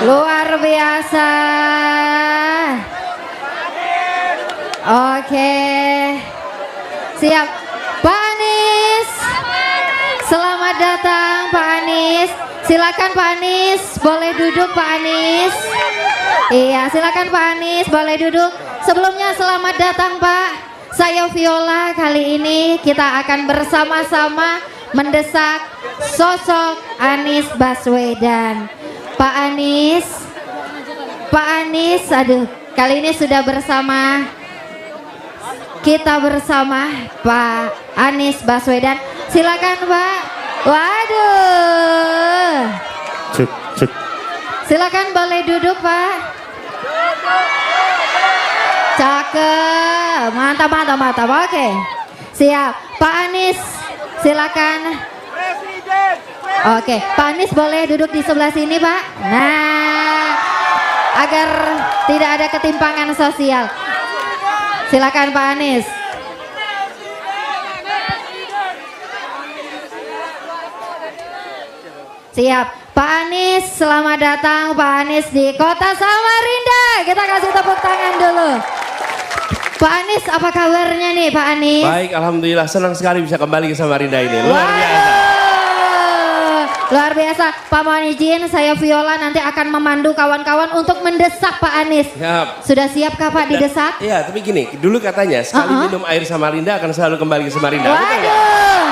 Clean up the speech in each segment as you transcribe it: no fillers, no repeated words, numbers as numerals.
Luar biasa. Oke. Siap. Pak Anies. Selamat datang Pak Anies. Silakan Pak Anies, boleh duduk Pak Anies. Iya, silakan Pak Anies, boleh duduk. Sebelumnya selamat datang Pak. Saya Viola, kali ini kita akan bersama-sama mendesak sosok Anies Baswedan. Pak Anies, aduh, kali ini sudah bersama kita bersama Pak Anies Baswedan. Silakan Pak. Waduh. Cek. Silakan boleh duduk Pak. Cakep, mantap. Oke, siap. Pak Anies, silakan. Oke, Pak Anies boleh duduk di sebelah sini Pak. Nah, agar tidak ada ketimpangan sosial. Silakan Pak Anies. Siap, Pak Anies, selamat datang Pak Anies di Kota Samarinda. Kita kasih tepuk tangan dulu. Pak Anies, apa kabarnya nih Pak Anies? Baik, alhamdulillah, senang sekali bisa kembali ke Samarinda ini. Luar biasa. Luar biasa. Pak mohon izin, saya Viola nanti akan memandu kawan-kawan untuk mendesak Pak Anies. Siap. Sudah siapkah Pak didesak? Iya, tapi gini, dulu katanya sekali minum air Samarinda akan selalu kembali ke Samarinda. Betul nggak? Waduh.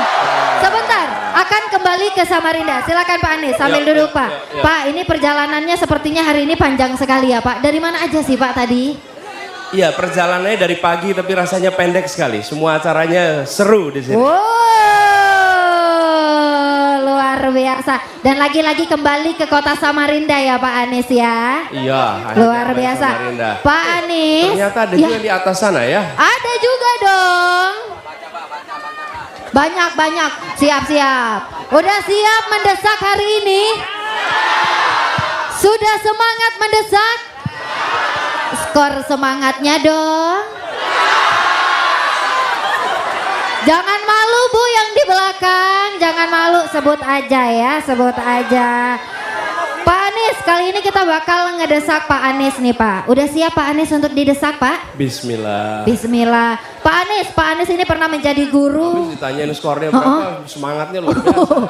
Sebentar, akan kembali ke Samarinda. Silakan Pak Anies, sambil duduk Pak. Pak, ini perjalanannya sepertinya hari ini panjang sekali ya Pak. Dari mana aja sih Pak tadi? Iya, perjalanannya dari pagi tapi rasanya pendek sekali. Semua acaranya seru di sini. Luar biasa. Dan lagi-lagi kembali ke Kota Samarinda ya Pak Anies ya. Iya. Luar biasa. Samarinda. Pak Anies. Ternyata ada juga di atas sana ya. Ada juga dong. Banyak. Siap. Udah siap mendesak hari ini? Sudah semangat mendesak? Skor semangatnya dong. Jangan malu Bu yang di belakang, jangan malu, sebut aja ya, sebut aja. Pak Anies, kali ini kita bakal ngedesak Pak Anies nih Pak. Udah siap Pak Anies untuk didesak Pak? Bismillah. Pak Anies ini pernah menjadi guru. Habis ditanyain skornya berapa, semangatnya luar biasa.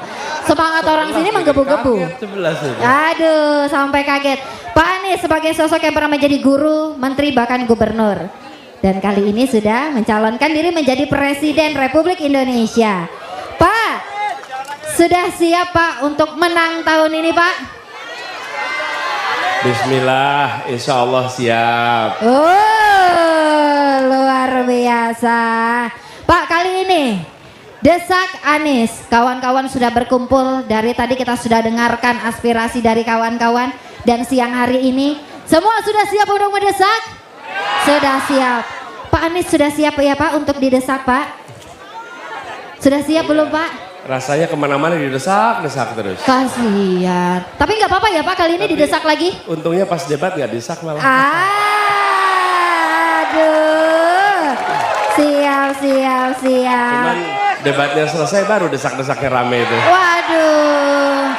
Semangat orang sini menggebu-gebu. 11 itu. Aduh, sampai kaget. Pak Anies sebagai sosok yang pernah menjadi guru, menteri bahkan gubernur. Dan kali ini sudah mencalonkan diri menjadi Presiden Republik Indonesia. Pak, sudah siap Pak untuk menang tahun ini Pak? Bismillah, insya Allah siap. Luar biasa. Pak, kali ini desak Anies. Kawan-kawan sudah berkumpul, dari tadi kita sudah dengarkan aspirasi dari kawan-kawan. Dan siang hari ini semua sudah siap untuk mendesak? Sudah siap. Pak Anies sudah siap ya Pak untuk didesak Pak? Sudah siap belum Pak? Rasanya kemana-mana didesak terus. Kasihan. Tapi nggak apa-apa ya Pak, kali ini didesak lagi? Untungnya pas debat nggak didesak malah. Aduh. Siap. Cuman debatnya selesai baru desak-desaknya rame itu. Waduh.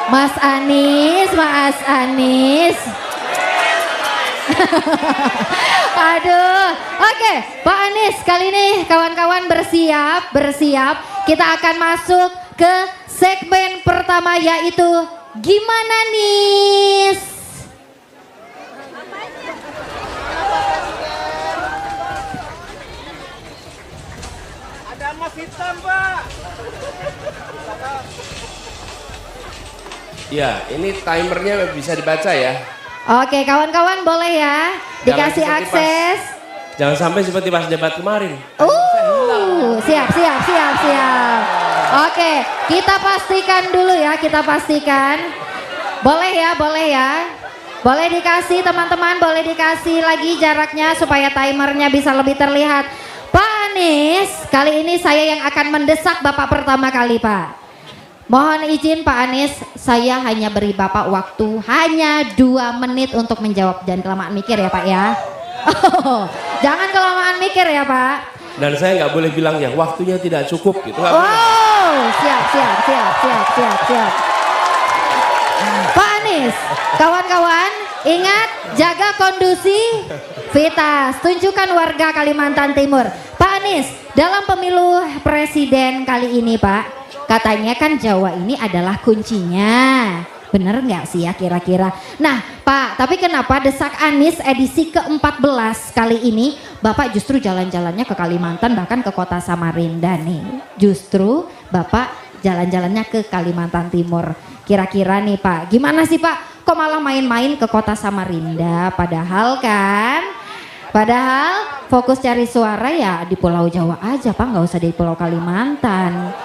Mas Anies. Aduh. Oke, Pak Anies, kali ini kawan-kawan bersiap. Kita akan masuk ke segmen pertama, yaitu Gimana Nis? Ada emas hitam Pak. Ya, ini timernya bisa dibaca ya. Oke, kawan-kawan boleh ya dikasih akses. Jangan sampai seperti pas debat kemarin. Siap. Oke, kita pastikan dulu ya, Boleh ya. Boleh dikasih teman-teman, boleh dikasih lagi jaraknya supaya timernya bisa lebih terlihat. Pak Anies, kali ini saya yang akan mendesak Bapak pertama kali Pak. Mohon izin Pak Anies, saya hanya beri Bapak waktu hanya 2 menit untuk menjawab. Jangan kelamaan mikir ya Pak ya. Jangan kelamaan mikir ya Pak. Dan saya nggak boleh bilang ya waktunya tidak cukup gitu. Nggak boleh. Wow, siap. Pak Anies, kawan-kawan, ingat jaga kondusivitas, tunjukkan warga Kalimantan Timur. Pak Anies, dalam pemilu presiden kali ini Pak, katanya kan Jawa ini adalah kuncinya. Bener nggak sih ya kira-kira? Nah Pak, tapi kenapa Desak Anies edisi ke-14 kali ini Bapak justru jalan-jalannya ke Kalimantan bahkan ke kota Samarinda nih. Justru Bapak jalan-jalannya ke Kalimantan Timur. Kira-kira nih Pak, gimana sih Pak? Kok malah main-main ke kota Samarinda? Padahal fokus cari suara ya di Pulau Jawa aja Pak, nggak usah di Pulau Kalimantan.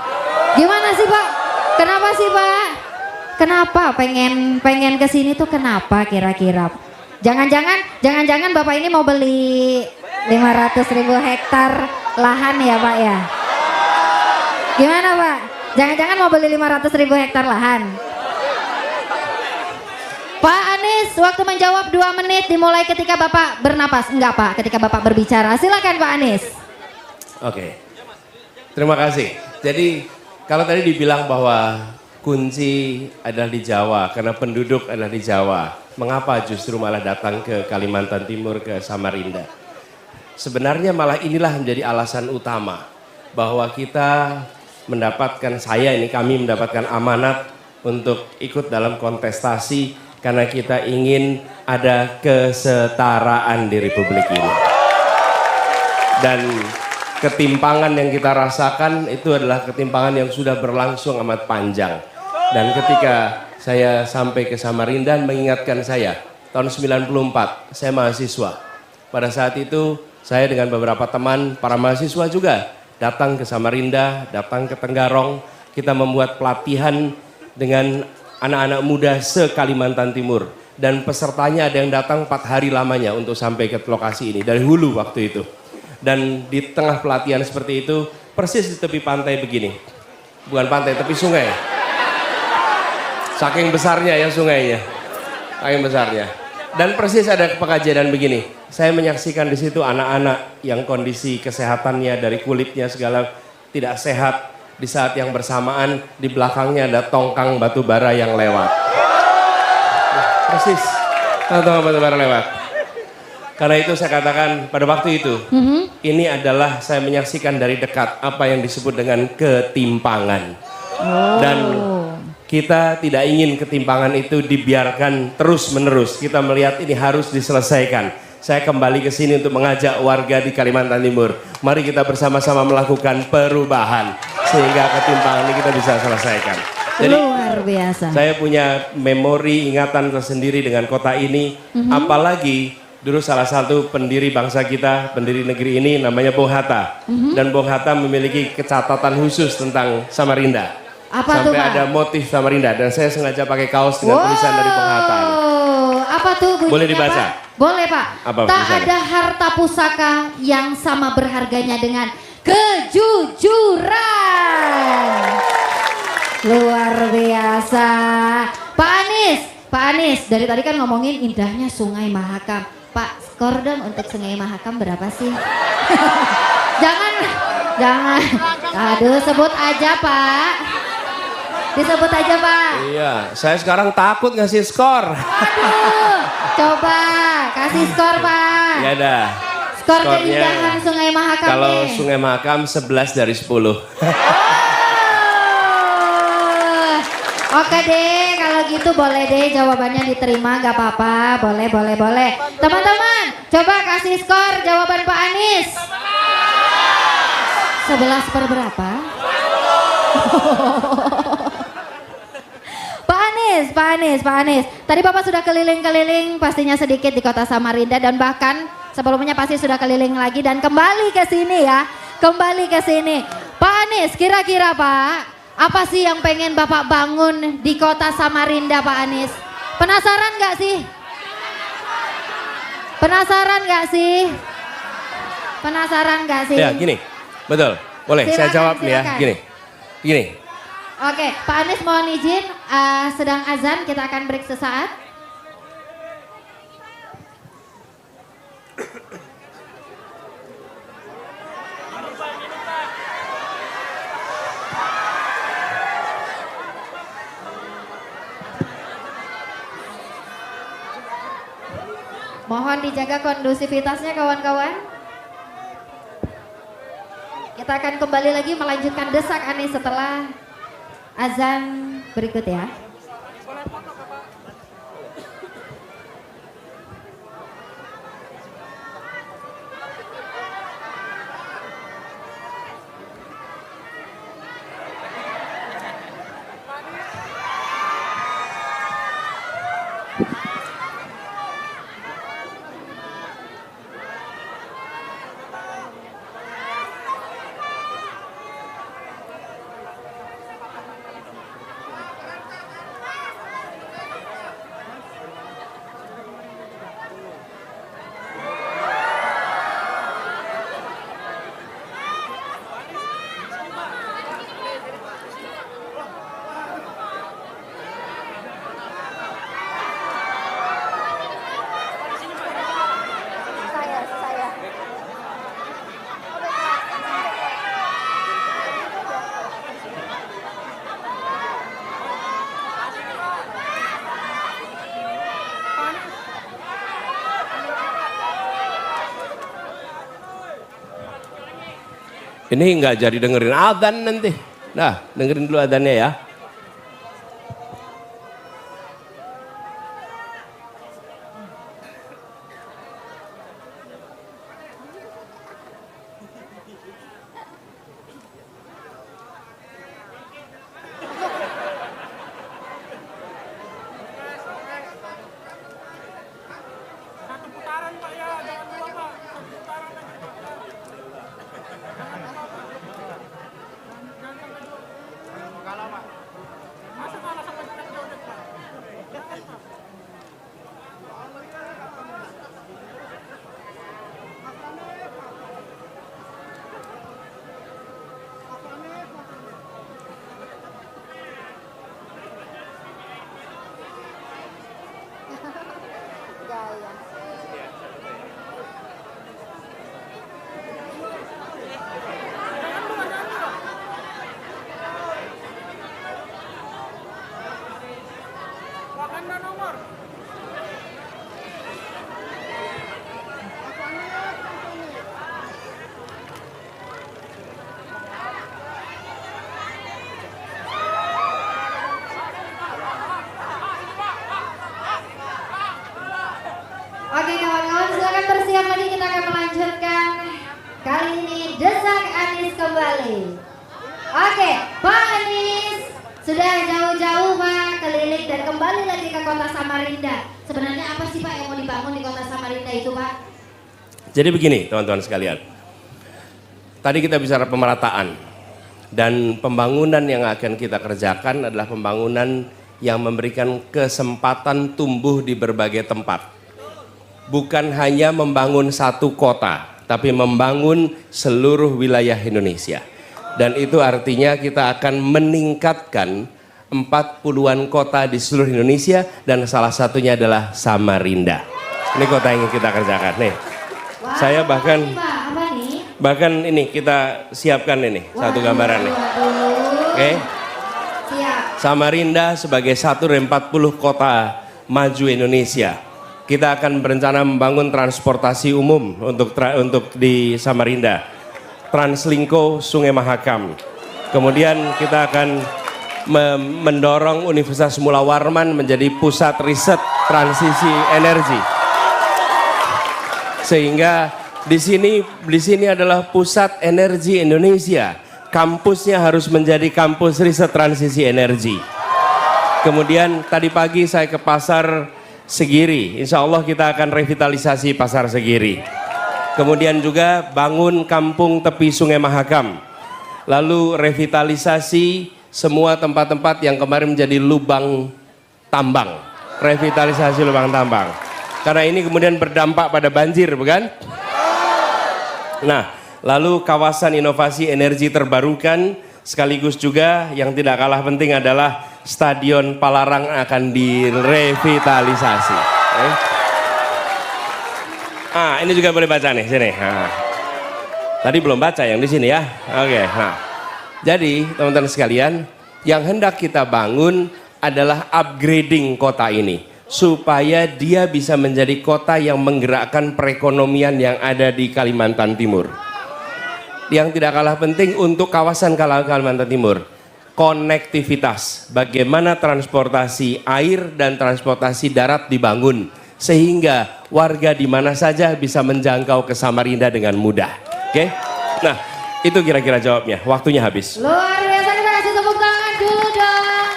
Gimana sih Pak? Kenapa sih Pak? Kenapa pengen kesini tuh kenapa kira-kira? Jangan-jangan Bapak ini mau beli 500.000 hektar lahan ya Pak ya? Gimana Pak? Jangan-jangan mau beli 500.000 hektar lahan? Pak Anies, waktu menjawab 2 menit dimulai ketika Bapak bernapas. Enggak Pak, ketika Bapak berbicara. Silakan Pak Anies. Oke, terima kasih. Jadi kalau tadi dibilang bahwa kunci adalah di Jawa, karena penduduk adalah di Jawa. Mengapa justru malah datang ke Kalimantan Timur, ke Samarinda? Sebenarnya malah inilah menjadi alasan utama bahwa kita kami mendapatkan amanat untuk ikut dalam kontestasi karena kita ingin ada kesetaraan di Republik ini. Dan ketimpangan yang kita rasakan itu adalah ketimpangan yang sudah berlangsung amat panjang. Dan ketika saya sampai ke Samarinda mengingatkan saya, tahun 94 saya mahasiswa. Pada saat itu saya dengan beberapa teman para mahasiswa juga datang ke Samarinda, datang ke Tenggarong. Kita membuat pelatihan dengan anak-anak muda se-Kalimantan Timur. Dan pesertanya ada yang datang 4 hari lamanya untuk sampai ke lokasi ini, dari hulu waktu itu. Dan di tengah pelatihan seperti itu, persis di tepi pantai begini. Bukan pantai, tepi sungai. Saking besarnya ya sungainya, saking besarnya. Dan persis ada pengajaran begini. Saya menyaksikan di situ anak-anak yang kondisi kesehatannya dari kulitnya segala tidak sehat. Di saat yang bersamaan di belakangnya ada tongkang batu bara yang lewat. Persis, tongkang batu bara lewat. Karena itu saya katakan pada waktu itu, ini adalah saya menyaksikan dari dekat apa yang disebut dengan ketimpangan. Dan kita tidak ingin ketimpangan itu dibiarkan terus-menerus. Kita melihat ini harus diselesaikan. Saya kembali ke sini untuk mengajak warga di Kalimantan Timur. Mari kita bersama-sama melakukan perubahan sehingga ketimpangan ini kita bisa selesaikan. Jadi, luar biasa. Saya punya memori ingatan tersendiri dengan kota ini. Apalagi dulu salah satu pendiri bangsa kita, pendiri negeri ini namanya Bung Hatta. Dan Bung Hatta memiliki catatan khusus tentang Samarinda. Apa Sampai tuh, Pak? ada motif Samarinda dan saya sengaja pakai kaos dengan tulisan dari Bung Hatta. Apa tuh bunyinya, Boleh dibaca? Pak? Boleh Pak. Apa Tak tulisannya? ada harta pusaka yang sama berharganya dengan kejujuran. Luar biasa. Pak Anies, dari tadi kan ngomongin indahnya Sungai Mahakam. Pak, skor dong untuk Sungai Mahakam berapa sih? Jangan. Aduh, sebut aja Pak. Disebut aja Pak. Iya, saya sekarang takut ngasih skor. Aduh, coba kasih skor Pak. Ya dah. Skor Skornya, keindahan Sungai Mahakam kalau nih. Sungai Mahakam 11 dari 10. Oke deh, kalau gitu boleh deh jawabannya diterima, gak apa-apa, boleh. Teman-teman, coba kasih skor jawaban Pak Anies. 11 per berapa? Pak Anies. Tadi Bapak sudah keliling-keliling pastinya sedikit di kota Samarinda dan bahkan sebelumnya pasti sudah keliling lagi dan kembali ke sini ya. Pak Anies, kira-kira Pak, apa sih yang pengen Bapak bangun di kota Samarinda Pak Anies? Penasaran nggak sih? Ya gini, betul. Boleh saya jawab nih ya, gini. Oke, Pak Anies mohon izin, sedang azan, kita akan break sesaat. Mohon dijaga kondusivitasnya kawan-kawan. Kita akan kembali lagi melanjutkan Desak Anies setelah azan berikut ya. Ini nggak jadi dengerin adzan nanti. Nah, dengerin dulu adzannya ya. Oke kawan-kawan, silakan bersiap lagi, kita akan melanjutkan kali ini Desak Anies kembali. Oke, Pak Anies sudah jauh-jauh Pak keliling dan kembali lagi ke kota Samarinda. Sebenarnya apa sih Pak yang mau dibangun di kota Samarinda itu Pak? Jadi begini teman-teman sekalian. Tadi kita bicara pemerataan dan pembangunan yang akan kita kerjakan adalah pembangunan yang memberikan kesempatan tumbuh di berbagai tempat. Bukan hanya membangun satu kota, tapi membangun seluruh wilayah Indonesia. Dan itu artinya kita akan meningkatkan 40-an kota di seluruh Indonesia dan salah satunya adalah Samarinda. Ini kota yang ingin kita kerjakan nih. Wah, Saya bahkan apa nih? bahkan ini kita siapkan ini satu gambaran nih. Oke. Siap. Samarinda sebagai satu dari 40 kota maju Indonesia. Kita akan berencana membangun transportasi umum untuk di Samarinda. Translingko Sungai Mahakam. Kemudian kita akan mendorong Universitas Mula Warman menjadi pusat riset transisi energi. Sehingga di sini adalah pusat energi Indonesia. Kampusnya harus menjadi kampus riset transisi energi. Kemudian tadi pagi saya ke pasar Segiri, insya Allah kita akan revitalisasi pasar Segiri. Kemudian juga bangun kampung tepi Sungai Mahakam. Lalu revitalisasi semua tempat-tempat yang kemarin menjadi lubang tambang. Revitalisasi lubang tambang. Karena ini kemudian berdampak pada banjir, bukan? Nah, lalu kawasan inovasi energi terbarukan, sekaligus juga yang tidak kalah penting adalah Stadion Palarang akan direvitalisasi. Ini juga boleh baca nih sini. Tadi belum baca yang di sini ya. Oke. Jadi teman-teman sekalian, yang hendak kita bangun adalah upgrading kota ini. supaya dia bisa menjadi kota yang menggerakkan perekonomian yang ada di Kalimantan Timur. Yang tidak kalah penting untuk kawasan Kalimantan Timur, konektivitas, bagaimana transportasi air dan transportasi darat dibangun sehingga warga di mana saja bisa menjangkau ke Samarinda dengan mudah. Oke? Nah, itu kira-kira jawabnya. Waktunya habis. Luar biasa, kita kasih tepuk tangan dulu dong.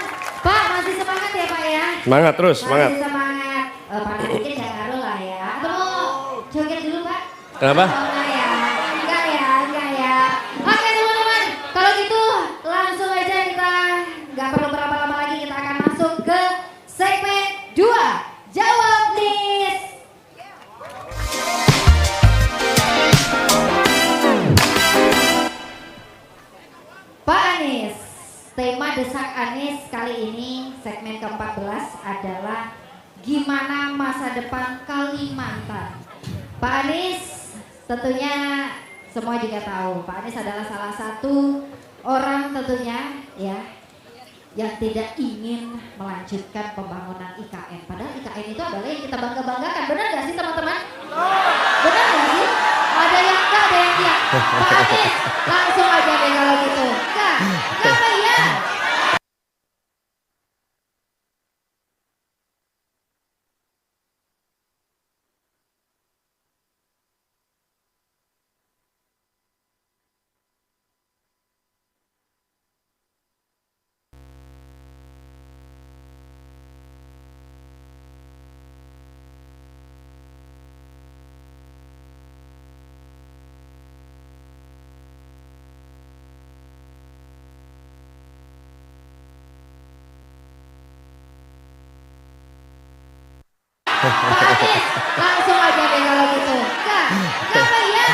Pak, masih semangat ya Pak ya? Semangat terus, semangat. Masih semangat. Pak mungkin gak ngaruh lah ya. Atau mau joget dulu Pak? Kenapa? Oh, enggak ya, enggak ya, enggak ya. Oke teman-teman, kalau gitu langsung aja kita nggak perlu berlama-lama lagi, kita akan masuk ke segmen 2. Jawab Nis. Pak Anies, tema Desak Anies kali ini segmen ke-14 adalah gimana masa depan Kalimantan. Pak Anies, tentunya semua juga tahu Pak Anies adalah salah satu orang tentunya ya yang tidak ingin melanjutkan pembangunan IKN. Padahal IKN itu adalah yang kita bangga-banggakan. Benar gak sih teman-teman? Benar gak sih? Ada yang enggak, ada yang iya. Pak Anies, langsung aja deh kalau gitu. Enggak apa iya? Pak Anies, langsung aja deh kalau gitu. Enggak apa iya?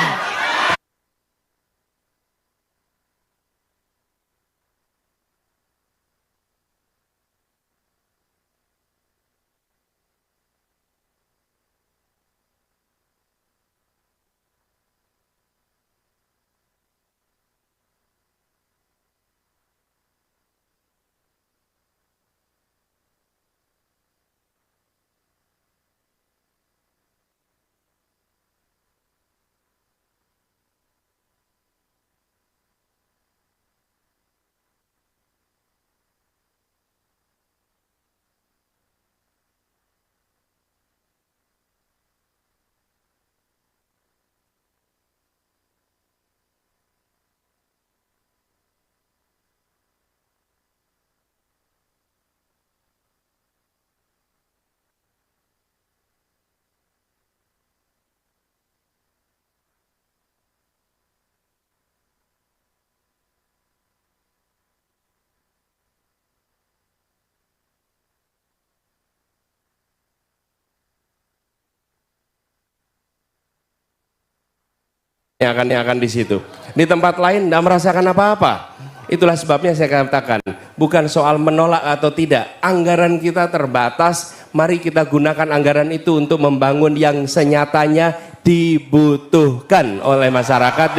yang akan di situ. Di tempat lain tidak merasakan apa-apa. Itulah sebabnya saya katakan, bukan soal menolak atau tidak. Anggaran kita terbatas, mari kita gunakan anggaran itu untuk membangun yang senyatanya dibutuhkan oleh masyarakat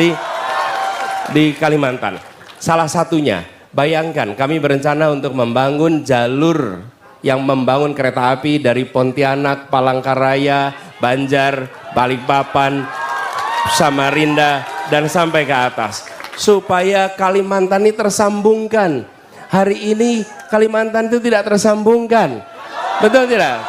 di Kalimantan. Salah satunya, bayangkan kami berencana untuk membangun jalur yang membangun kereta api dari Pontianak, Palangkaraya, Banjar, Balikpapan, Samarinda dan sampai ke atas supaya Kalimantan ini tersambungkan. Hari ini Kalimantan itu tidak tersambungkan, betul tidak?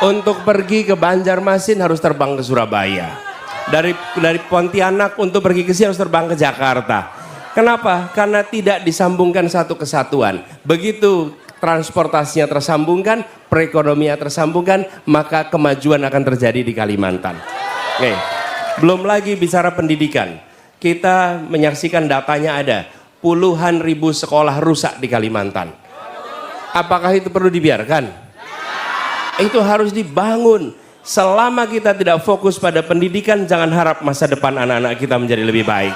Untuk pergi ke Banjarmasin harus terbang ke Surabaya, dari Pontianak untuk pergi ke sini harus terbang ke Jakarta. Kenapa? Karena tidak disambungkan satu kesatuan. Begitu transportasinya tersambungkan, perekonomian tersambungkan, maka kemajuan akan terjadi di Kalimantan. Oke. Belum lagi bicara pendidikan, kita menyaksikan datanya ada puluhan ribu sekolah rusak di Kalimantan. Apakah itu perlu dibiarkan? Itu harus dibangun. Selama kita tidak fokus pada pendidikan, jangan harap masa depan anak-anak kita menjadi lebih baik.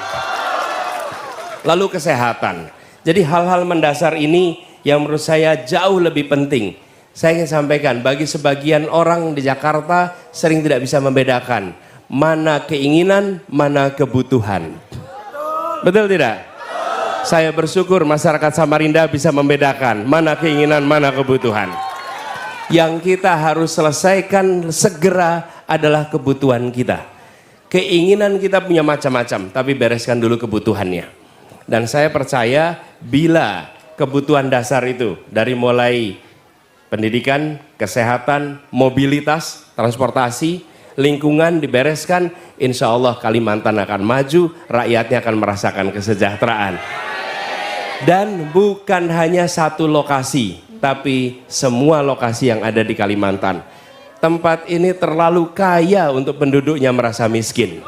Lalu kesehatan. Jadi hal-hal mendasar ini yang menurut saya jauh lebih penting. Saya ingin sampaikan, bagi sebagian orang di Jakarta sering tidak bisa membedakan mana keinginan, mana kebutuhan. Betul tidak? Saya bersyukur masyarakat Samarinda bisa membedakan mana keinginan, mana kebutuhan. Yang kita harus selesaikan segera adalah kebutuhan kita. Keinginan kita punya macam-macam, tapi bereskan dulu kebutuhannya. Dan saya percaya bila kebutuhan dasar itu dari mulai pendidikan, kesehatan, mobilitas, transportasi, lingkungan dibereskan, insya Allah Kalimantan akan maju, rakyatnya akan merasakan kesejahteraan. Dan bukan hanya satu lokasi, tapi semua lokasi yang ada di Kalimantan. Tempat ini terlalu kaya untuk penduduknya merasa miskin.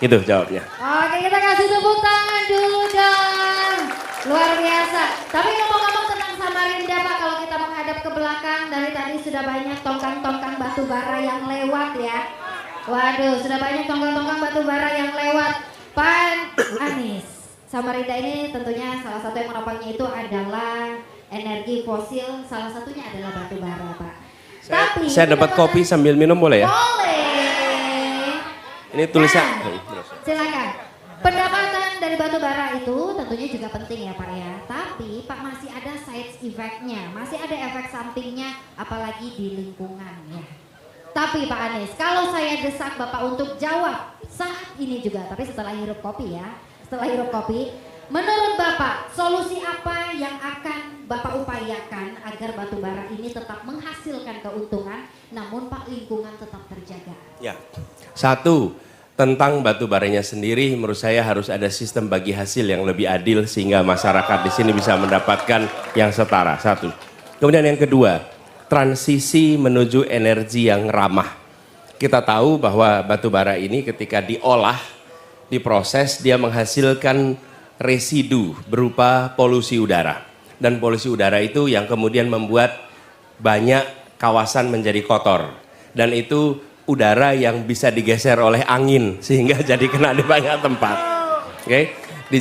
Itu jawabnya. Oke, kita kasih tepuk tangan dulu dong. Luar biasa. Tapi ngomong-ngomong tentang Samarinda Pak, kalau kita menghadap ke belakang, dari tadi sudah banyak tongkang-tongkang batu bara yang lewat ya. Waduh, sudah banyak tongkang-tongkang batu bara yang lewat. Pak Anies, Samarinda ini tentunya salah satu yang menopangnya itu adalah energi fosil, salah satunya adalah batu bara Pak. Saya dapat kopi sambil minum boleh ya? Boleh. Ini tulisan. Silakan. Pendapatan dari batu bara itu tentunya juga penting ya Pak ya. Tapi Pak masih ada side effect-nya, masih ada efek sampingnya, apalagi di lingkungan ya. Tapi Pak Anies, kalau saya desak Bapak untuk jawab saat ini juga, tapi setelah hirup kopi ya, setelah hirup kopi, menurut Bapak solusi apa yang akan Bapak upayakan agar batu bara ini tetap menghasilkan keuntungan, namun Pak lingkungan tetap terjaga? Ya, satu, tentang batu baranya sendiri menurut saya harus ada sistem bagi hasil yang lebih adil sehingga masyarakat di sini bisa mendapatkan yang setara. Satu. Kemudian yang kedua, transisi menuju energi yang ramah. Kita tahu bahwa batu bara ini ketika diolah, diproses, dia menghasilkan residu berupa polusi udara. Dan polusi udara itu yang kemudian membuat banyak kawasan menjadi kotor. Dan itu udara yang bisa digeser oleh angin sehingga jadi kena di banyak tempat. Oke, di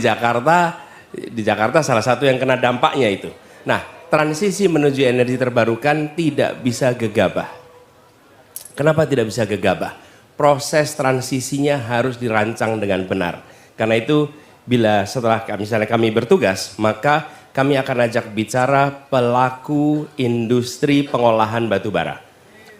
Jakarta salah satu yang kena dampaknya itu. Nah, transisi menuju energi terbarukan tidak bisa gegabah. Kenapa tidak bisa gegabah? Proses transisinya harus dirancang dengan benar. Karena itu bila setelah misalnya kami bertugas, maka kami akan ajak bicara pelaku industri pengolahan batu bara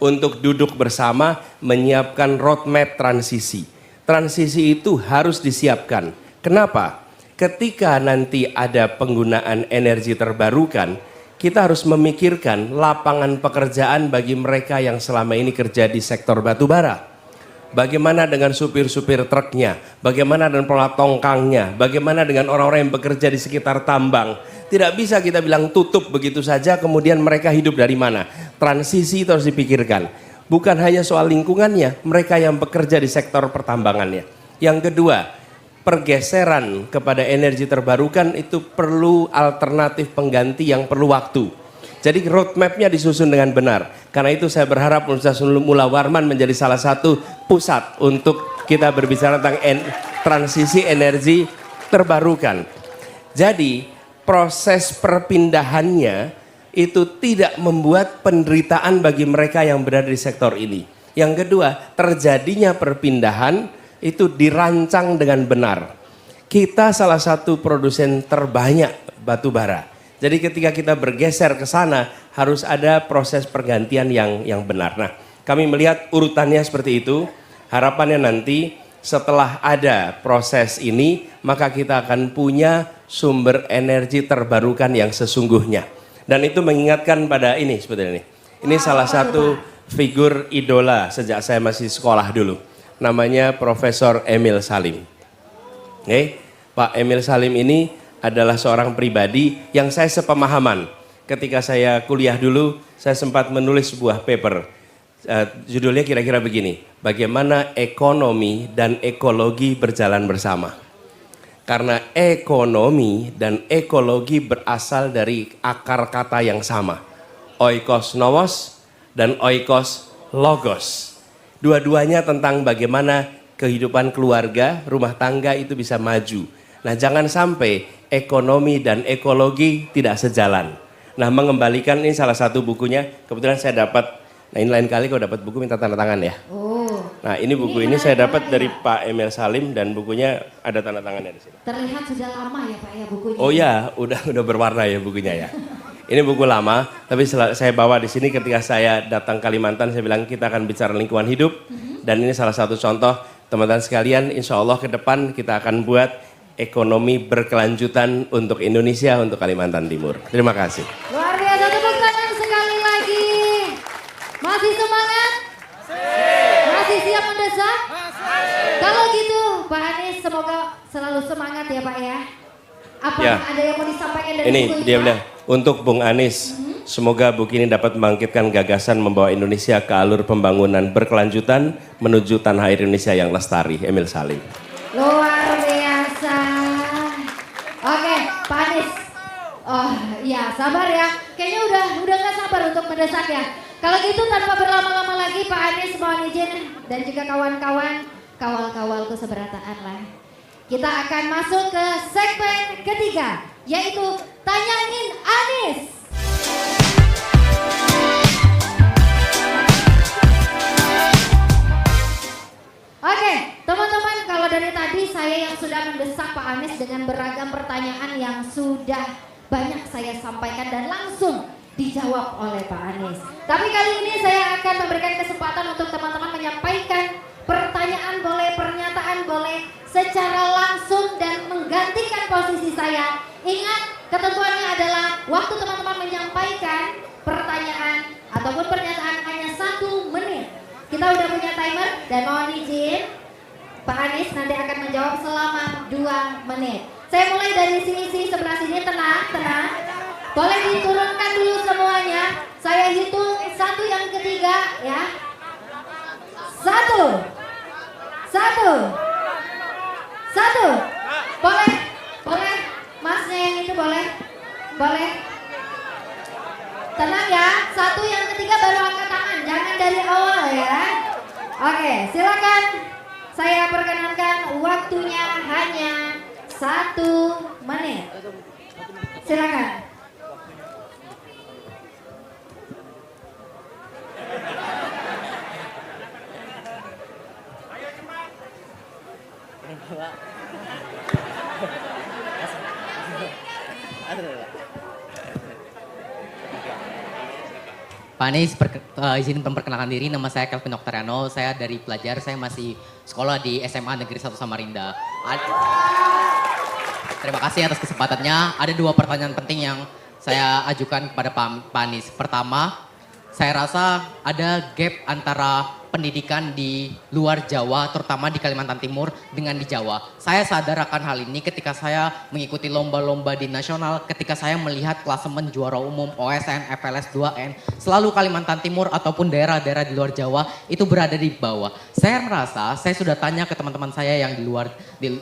untuk duduk bersama menyiapkan roadmap transisi. Transisi itu harus disiapkan. Kenapa? Ketika nanti ada penggunaan energi terbarukan, kita harus memikirkan lapangan pekerjaan bagi mereka yang selama ini kerja di sektor batu bara. Bagaimana dengan supir-supir truknya? Bagaimana dengan pola tongkangnya? Bagaimana dengan orang-orang yang bekerja di sekitar tambang? Tidak bisa kita bilang tutup begitu saja, kemudian mereka hidup dari mana? Transisi itu harus dipikirkan. Bukan hanya soal lingkungannya, mereka yang bekerja di sektor pertambangannya. Yang kedua, pergeseran kepada energi terbarukan itu perlu alternatif pengganti yang perlu waktu. Jadi roadmapnya disusun dengan benar. Karena itu saya berharap Universitas Mula Warman menjadi salah satu pusat untuk kita berbicara tentang transisi energi terbarukan. Jadi proses perpindahannya itu tidak membuat penderitaan bagi mereka yang berada di sektor ini. Yang kedua, terjadinya perpindahan itu dirancang dengan benar. Kita salah satu produsen terbanyak batu bara. Jadi ketika kita bergeser ke sana harus ada proses pergantian yang benar. Nah, kami melihat urutannya seperti itu. Harapannya nanti setelah ada proses ini, maka kita akan punya sumber energi terbarukan yang sesungguhnya. Dan itu mengingatkan pada ini seperti ini. Ini salah satu figur idola sejak saya masih sekolah dulu. Namanya Profesor Emil Salim. Oke, Pak Emil Salim ini adalah seorang pribadi yang saya sepemahaman. Ketika saya kuliah dulu, saya sempat menulis sebuah paper. Judulnya kira-kira begini, bagaimana ekonomi dan ekologi berjalan bersama. Karena ekonomi dan ekologi berasal dari akar kata yang sama. Oikos nomos dan oikos logos. Dua-duanya tentang bagaimana kehidupan keluarga, rumah tangga itu bisa maju. Nah, jangan sampai ekonomi dan ekologi tidak sejalan. Nah, mengembalikan ini salah satu bukunya. Kebetulan saya dapat, nah ini lain kali kalau dapat buku minta tanda tangan ya. Oh. Nah, ini buku ini saya dapat dari Pak Emil Salim dan bukunya ada tanda tangannya di sini. Terlihat sudah lama ya Pak ya bukunya. Oh ya, udah berwarna ya bukunya ya. Ini buku lama, tapi saya bawa di sini ketika saya datang Kalimantan, saya bilang kita akan bicara lingkungan hidup. Dan ini salah satu contoh, teman-teman sekalian, insya Allah ke depan kita akan buat ekonomi berkelanjutan untuk Indonesia, untuk Kalimantan Timur. Terima kasih. Luar biasa, tepuk tangan sekali lagi. Masih semangat? Masih siap mendesak? Kalau gitu Pak Anies semoga selalu semangat ya Pak ya. Apa Ya. ada yang mau disampaikan dari Ini buku dia Pak? bilang, untuk Bung Anies, semoga buku ini dapat membangkitkan gagasan membawa Indonesia ke alur pembangunan berkelanjutan menuju tanah air Indonesia yang lestari. Emil Salim. Luar biasa. Oke, Pak Anies. Oh iya, sabar ya. Kayaknya udah nggak sabar untuk mendesak ya. Kalau gitu tanpa berlama-lama lagi Pak Anies mohon izin dan juga kawan-kawan, kawal-kawalku seberataan lah. Kita akan masuk ke segmen ketiga, yaitu Tanyain Anies. Oke, teman-teman, kalau dari tadi saya yang sudah mendesak Pak Anies dengan beragam pertanyaan yang sudah banyak saya sampaikan dan langsung dijawab oleh Pak Anies. Tapi kali ini saya akan memberikan kesempatan untuk teman-teman menyampaikan pertanyaan boleh, pernyataan boleh secara langsung dan menggantikan posisi saya. Ingat, ketentuannya adalah waktu teman-teman menyampaikan pertanyaan ataupun pernyataan hanya 1 menit. Kita udah punya timer dan mohon izin Pak Anies nanti akan menjawab selama 2 menit. Saya mulai dari sini sebelah sini, tenang. Boleh diturunkan dulu semuanya. Saya hitung 1 yang ketiga ya. 1. Boleh. Masnya yang itu boleh. Tenang ya. 1 yang ketiga baru angkat tangan. Jangan dari awal ya. Oke, silakan. Saya perkenankan waktunya hanya 1 menit. Silakan. Pak Anies, izin memperkenalkan diri, nama saya Kelvin Oktaviano, saya dari pelajar, saya masih sekolah di SMA Negeri 1 Samarinda. Terima kasih atas kesempatannya, ada 2 pertanyaan penting yang saya ajukan kepada Pak Anies. Pertama, saya rasa ada gap antara pendidikan di luar Jawa, terutama di Kalimantan Timur dengan di Jawa. Saya sadar akan hal ini ketika saya mengikuti lomba-lomba di nasional, ketika saya melihat klasemen juara umum OSN, FLS 2N, selalu Kalimantan Timur ataupun daerah-daerah di luar Jawa itu berada di bawah. Saya merasa, saya sudah tanya ke teman-teman saya yang di luar,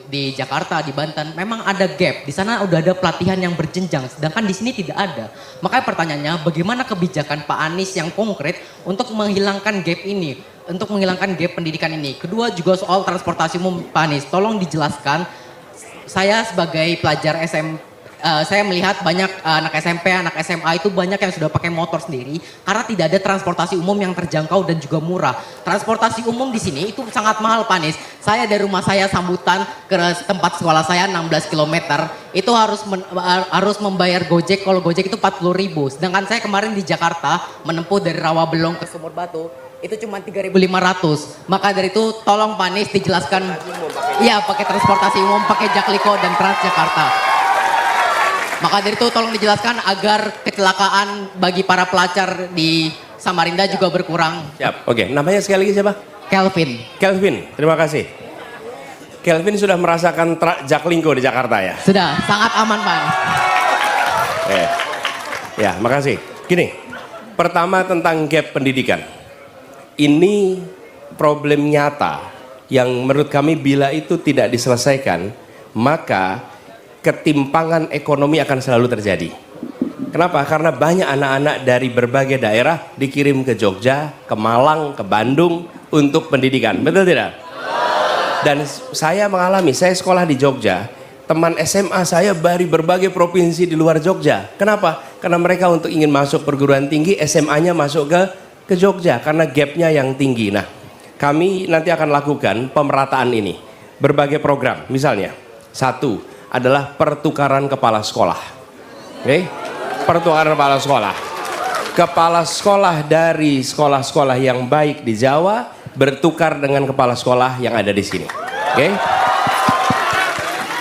di Jakarta, di Banten, memang ada gap. Di sana udah ada pelatihan yang berjenjang, sedangkan di sini tidak ada. Makanya pertanyaannya, bagaimana kebijakan Pak Anies yang konkret untuk menghilangkan gap ini? Untuk menghilangkan gap pendidikan ini. Kedua juga soal transportasi umum Pak Anies. Tolong dijelaskan, saya sebagai pelajar saya melihat banyak anak SMP, anak SMA itu banyak yang sudah pakai motor sendiri karena tidak ada transportasi umum yang terjangkau dan juga murah. Transportasi umum di sini itu sangat mahal Pak Anies. Saya dari rumah saya Sambutan ke tempat sekolah saya 16 km itu harus membayar Gojek. Kalau Gojek itu 40.000. Sedangkan saya kemarin di Jakarta menempuh dari Rawabelong ke Sumur Batu itu cuma 3.500. Maka dari itu tolong Pak Anies dijelaskan. Iya, pakai transportasi umum, pakai Jakliko dan Transjakarta. Maka dari itu tolong dijelaskan agar kecelakaan bagi para pelajar di Samarinda juga berkurang. Siap, oke. Namanya sekali lagi siapa? Kelvin, terima kasih. Kelvin sudah merasakan Jaklingko di Jakarta ya? sudah sangat aman Pak. Ya, makasih. Gini, pertama tentang gap pendidikan. Ini problem nyata yang menurut kami bila itu tidak diselesaikan, maka ketimpangan ekonomi akan selalu terjadi. Kenapa? Karena banyak anak-anak dari berbagai daerah dikirim ke Jogja, ke Malang, ke Bandung untuk pendidikan. Betul tidak? Dan saya mengalami, saya sekolah di Jogja, teman SMA saya dari berbagai provinsi di luar Jogja. Kenapa? Karena mereka untuk ingin masuk perguruan tinggi, SMA-nya masuk ke Jogja karena gapnya yang tinggi. Nah, kami nanti akan lakukan pemerataan ini. Berbagai program, misalnya. 1 adalah pertukaran kepala sekolah. Oke? Pertukaran kepala sekolah. Kepala sekolah dari sekolah-sekolah yang baik di Jawa bertukar dengan kepala sekolah yang ada di sini. Oke?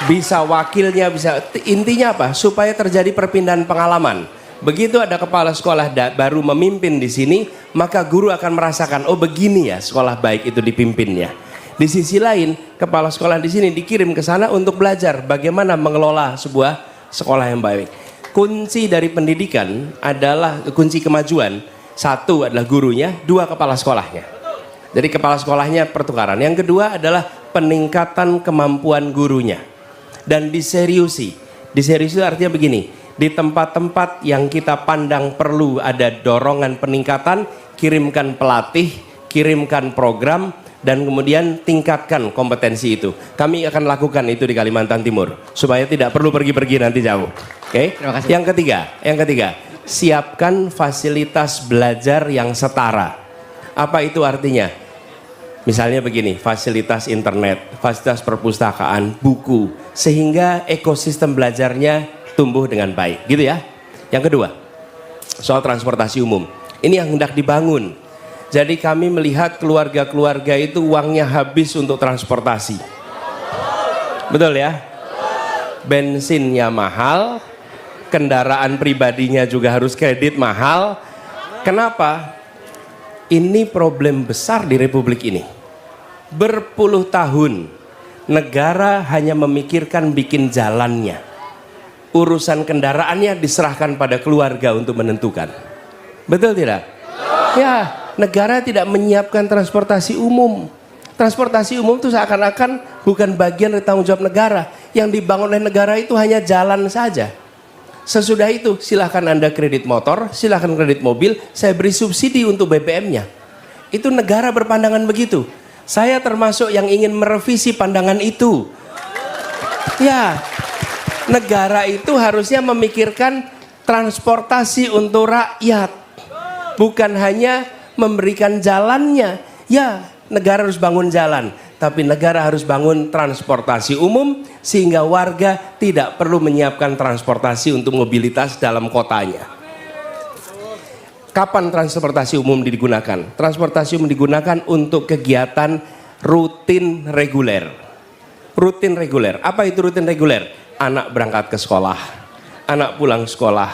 Bisa wakilnya, bisa, intinya apa? Supaya terjadi perpindahan pengalaman. Begitu ada kepala sekolah baru memimpin di sini, maka guru akan merasakan, oh begini ya sekolah baik itu dipimpinnya. Di sisi lain, kepala sekolah di sini dikirim ke sana untuk belajar bagaimana mengelola sebuah sekolah yang baik. Kunci dari pendidikan adalah, kunci kemajuan, satu adalah gurunya, dua kepala sekolahnya. Jadi kepala sekolahnya pertukaran. Yang kedua adalah peningkatan kemampuan gurunya. Dan diseriusi. Diseriusi artinya begini, di tempat-tempat yang kita pandang perlu ada dorongan peningkatan, kirimkan pelatih, kirimkan program, dan kemudian tingkatkan kompetensi itu. Kami akan lakukan itu di Kalimantan Timur supaya tidak perlu pergi-pergi nanti jauh. Oke? Terima kasih. Yang ketiga, siapkan fasilitas belajar yang setara. Apa itu artinya? Misalnya begini, fasilitas internet, fasilitas perpustakaan, buku, sehingga ekosistem belajarnya tumbuh dengan baik, gitu ya. Yang kedua, soal transportasi umum. Ini yang hendak dibangun. Jadi kami melihat keluarga-keluarga itu uangnya habis untuk transportasi. Betul ya? Bensinnya mahal, kendaraan pribadinya juga harus kredit mahal. Kenapa? Ini problem besar di Republik ini. Berpuluh tahun negara hanya memikirkan bikin jalannya. Urusan kendaraannya diserahkan pada keluarga untuk menentukan. Betul tidak? Ya, negara tidak menyiapkan transportasi umum. Transportasi umum itu seakan-akan bukan bagian dari tanggung jawab negara. Yang dibangun oleh negara itu hanya jalan saja. Sesudah itu silahkan Anda kredit motor, silahkan kredit mobil, saya beri subsidi untuk BBM-nya. Itu negara berpandangan begitu. Saya termasuk yang ingin merevisi pandangan itu. Ya, negara itu harusnya memikirkan transportasi untuk rakyat. Bukan hanya memberikan jalannya. Ya, negara harus bangun jalan, tapi negara harus bangun transportasi umum sehingga warga tidak perlu menyiapkan transportasi untuk mobilitas dalam kotanya. Kapan transportasi umum digunakan? Transportasi umum digunakan untuk kegiatan rutin reguler. Rutin reguler. Apa itu rutin reguler? Anak berangkat ke sekolah, anak pulang sekolah,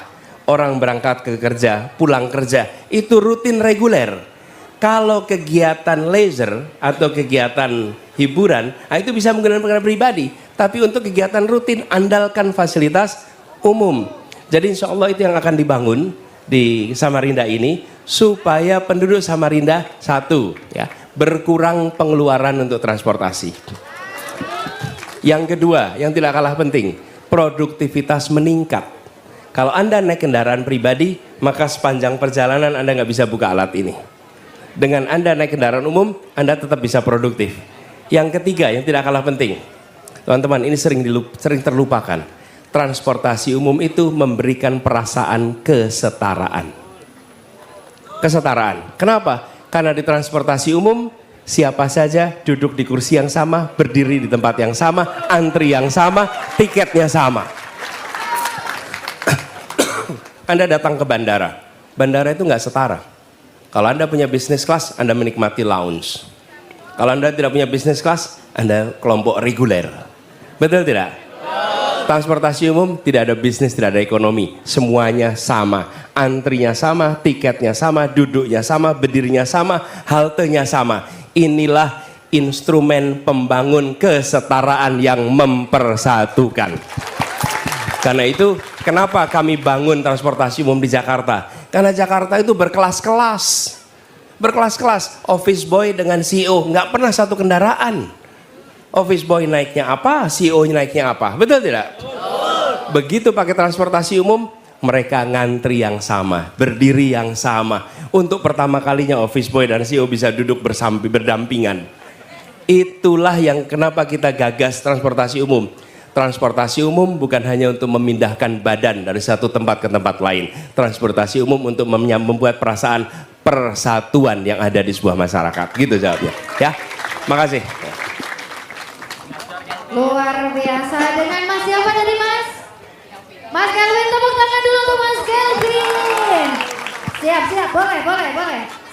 orang berangkat ke kerja, pulang kerja. Itu rutin reguler. Kalau kegiatan leisure atau kegiatan hiburan, itu bisa menggunakan kendaraan pribadi. Tapi untuk kegiatan rutin, andalkan fasilitas umum. Jadi insya Allah itu yang akan dibangun di Samarinda ini, supaya penduduk Samarinda, satu, ya, berkurang pengeluaran untuk transportasi. Yang kedua, yang tidak kalah penting, produktivitas meningkat. Kalau Anda naik kendaraan pribadi, maka sepanjang perjalanan Anda nggak bisa buka alat ini. Dengan Anda naik kendaraan umum, Anda tetap bisa produktif. Yang ketiga, yang tidak kalah penting, teman-teman, ini sering terlupakan. Transportasi umum itu memberikan perasaan kesetaraan. Kesetaraan. Kenapa? Karena di transportasi umum, siapa saja duduk di kursi yang sama, berdiri di tempat yang sama, antri yang sama, tiketnya sama. Anda datang ke bandara. Bandara itu nggak setara. Kalau Anda punya business class, Anda menikmati lounge. Kalau Anda tidak punya business class, Anda kelompok reguler. Betul tidak? Transportasi umum tidak ada bisnis, tidak ada ekonomi. Semuanya sama. Antrinya sama, tiketnya sama, duduknya sama, berdirinya sama, haltenya sama. Inilah instrumen pembangun kesetaraan yang mempersatukan. Karena itu, kenapa kami bangun transportasi umum di Jakarta? Karena Jakarta itu berkelas-kelas. Berkelas-kelas. Office boy dengan CEO nggak pernah satu kendaraan. Office boy naiknya apa, CEO naiknya apa. Betul tidak? Betul. Begitu pakai transportasi umum, mereka ngantri yang sama, berdiri yang sama. Untuk pertama kalinya office boy dan CEO bisa duduk berdampingan. Itulah yang kenapa kita gagas transportasi umum. Transportasi umum bukan hanya untuk memindahkan badan dari satu tempat ke tempat lain. Transportasi umum untuk membuat perasaan persatuan yang ada di sebuah masyarakat. Gitu jawabnya. Ya, makasih. Luar biasa. Dengan Mas siapa tadi Mas? Mas Kelvin, tepuk tangan dulu untuk Mas Kelvin. Siap, boleh.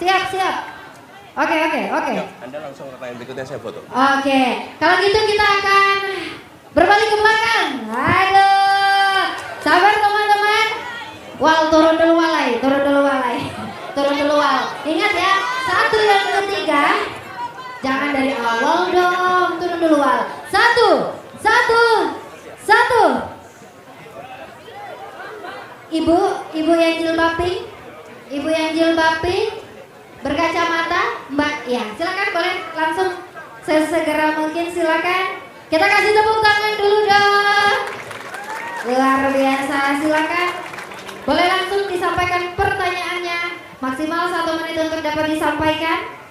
Siap. Oke. Anda langsung pertanyaan berikutnya saya foto. Oke, kalau gitu kita akan berbalik ke belakang. Aduh, sabar teman-teman. Wal, turun dulu walai. Ingat ya, satu dan ketiga. Jangan dari awal dong, turun dulu wal. Satu. Ibu yang jilbab pink, berkacamata, Mbak. Ya, silakan boleh langsung sesegera mungkin silakan. Kita kasih tepuk tangan dulu dong. Luar biasa, silakan. Boleh langsung disampaikan pertanyaannya. Maksimal 1 menit untuk dapat disampaikan.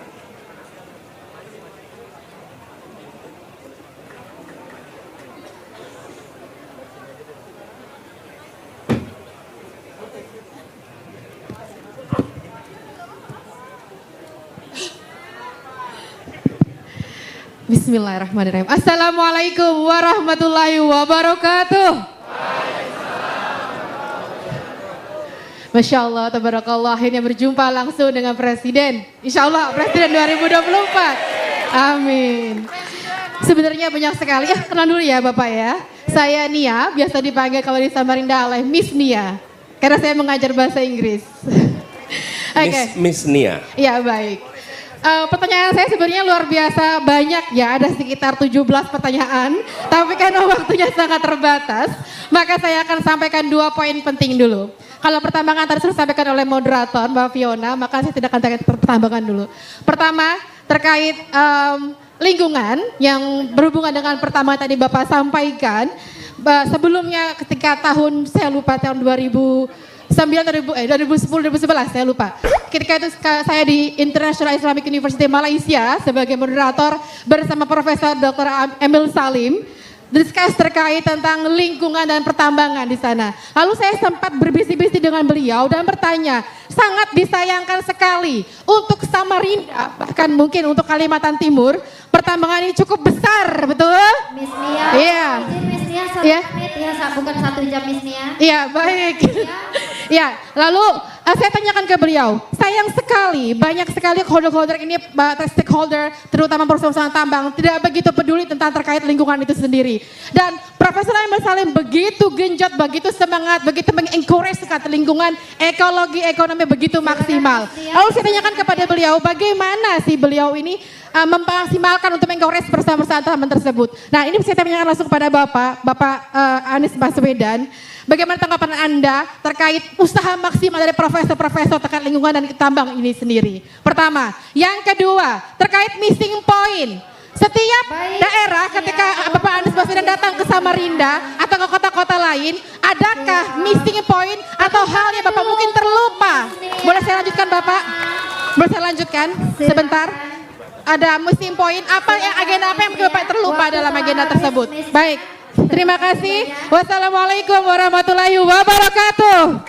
Bismillahirrahmanirrahim. Assalamualaikum warahmatullahi wabarakatuh. Masya Allah, tabarakallah, akhirnya berjumpa langsung dengan Presiden. Insya Allah Presiden 2024. Amin. Sebenarnya banyak sekali. Kenal dulu ya Bapak ya. Saya Nia, biasa dipanggil kalau di Samarinda oleh Miss Nia. Karena saya mengajar bahasa Inggris. Oke. Miss Nia. Ya baik. Pertanyaan saya sebenarnya luar biasa banyak ya, ada sekitar 17 pertanyaan. Tapi karena waktunya sangat terbatas, maka saya akan sampaikan 2 poin penting dulu. Kalau pertambangan tadi sudah disampaikan oleh moderator Mbak Fiona, maka saya tidak akan tanya pertambangan dulu. Pertama, terkait lingkungan yang berhubungan dengan pertama tadi Bapak sampaikan. Sebelumnya ketika tahun, saya lupa tahun 2010-2011 saya lupa. Ketika itu saya di International Islamic University Malaysia sebagai moderator bersama Profesor Dr. Emil Salim. Discuss terkait tentang lingkungan dan pertambangan di sana. Lalu saya sempat berbisik-bisik dengan beliau dan bertanya, sangat disayangkan sekali untuk Samarinda, bahkan mungkin untuk Kalimantan Timur, pertambangan ini cukup besar, betul? Miss Nia, Iya. Miss Nia 1 menit ya, bukan 1 jam Miss Nia. Iya, baik. Ya, lalu saya tanyakan ke beliau, sayang sekali, banyak sekali holder-holder ini, stakeholder, terutama perusahaan tambang, tidak begitu peduli tentang terkait lingkungan itu sendiri. Dan Profesor Emil Salim begitu genjot, begitu semangat, begitu mengencourage sekali lingkungan, ekologi, ekonomi begitu maksimal. Lalu saya tanyakan kepada beliau, bagaimana sih beliau ini memaksimalkan untuk mengencourage perusahaan-perusahaan tambang tersebut. Nah ini saya tanyakan langsung kepada Bapak Anies Baswedan. Bagaimana tanggapan Anda terkait usaha maksimal dari profesor-profesor terkait lingkungan dan tambang ini sendiri? Pertama. Yang kedua, terkait missing point. Setiap daerah ketika Bapak Anies Baswedan datang ke Samarinda atau ke kota-kota lain, adakah missing point atau hal yang Bapak mungkin terlupa? Boleh saya lanjutkan Bapak? Boleh saya lanjutkan sebentar? Ada missing point, apa yang agenda apa yang Bapak terlupa dalam agenda tersebut? Baik. Terima kasih. Wassalamualaikum warahmatullahi wabarakatuh.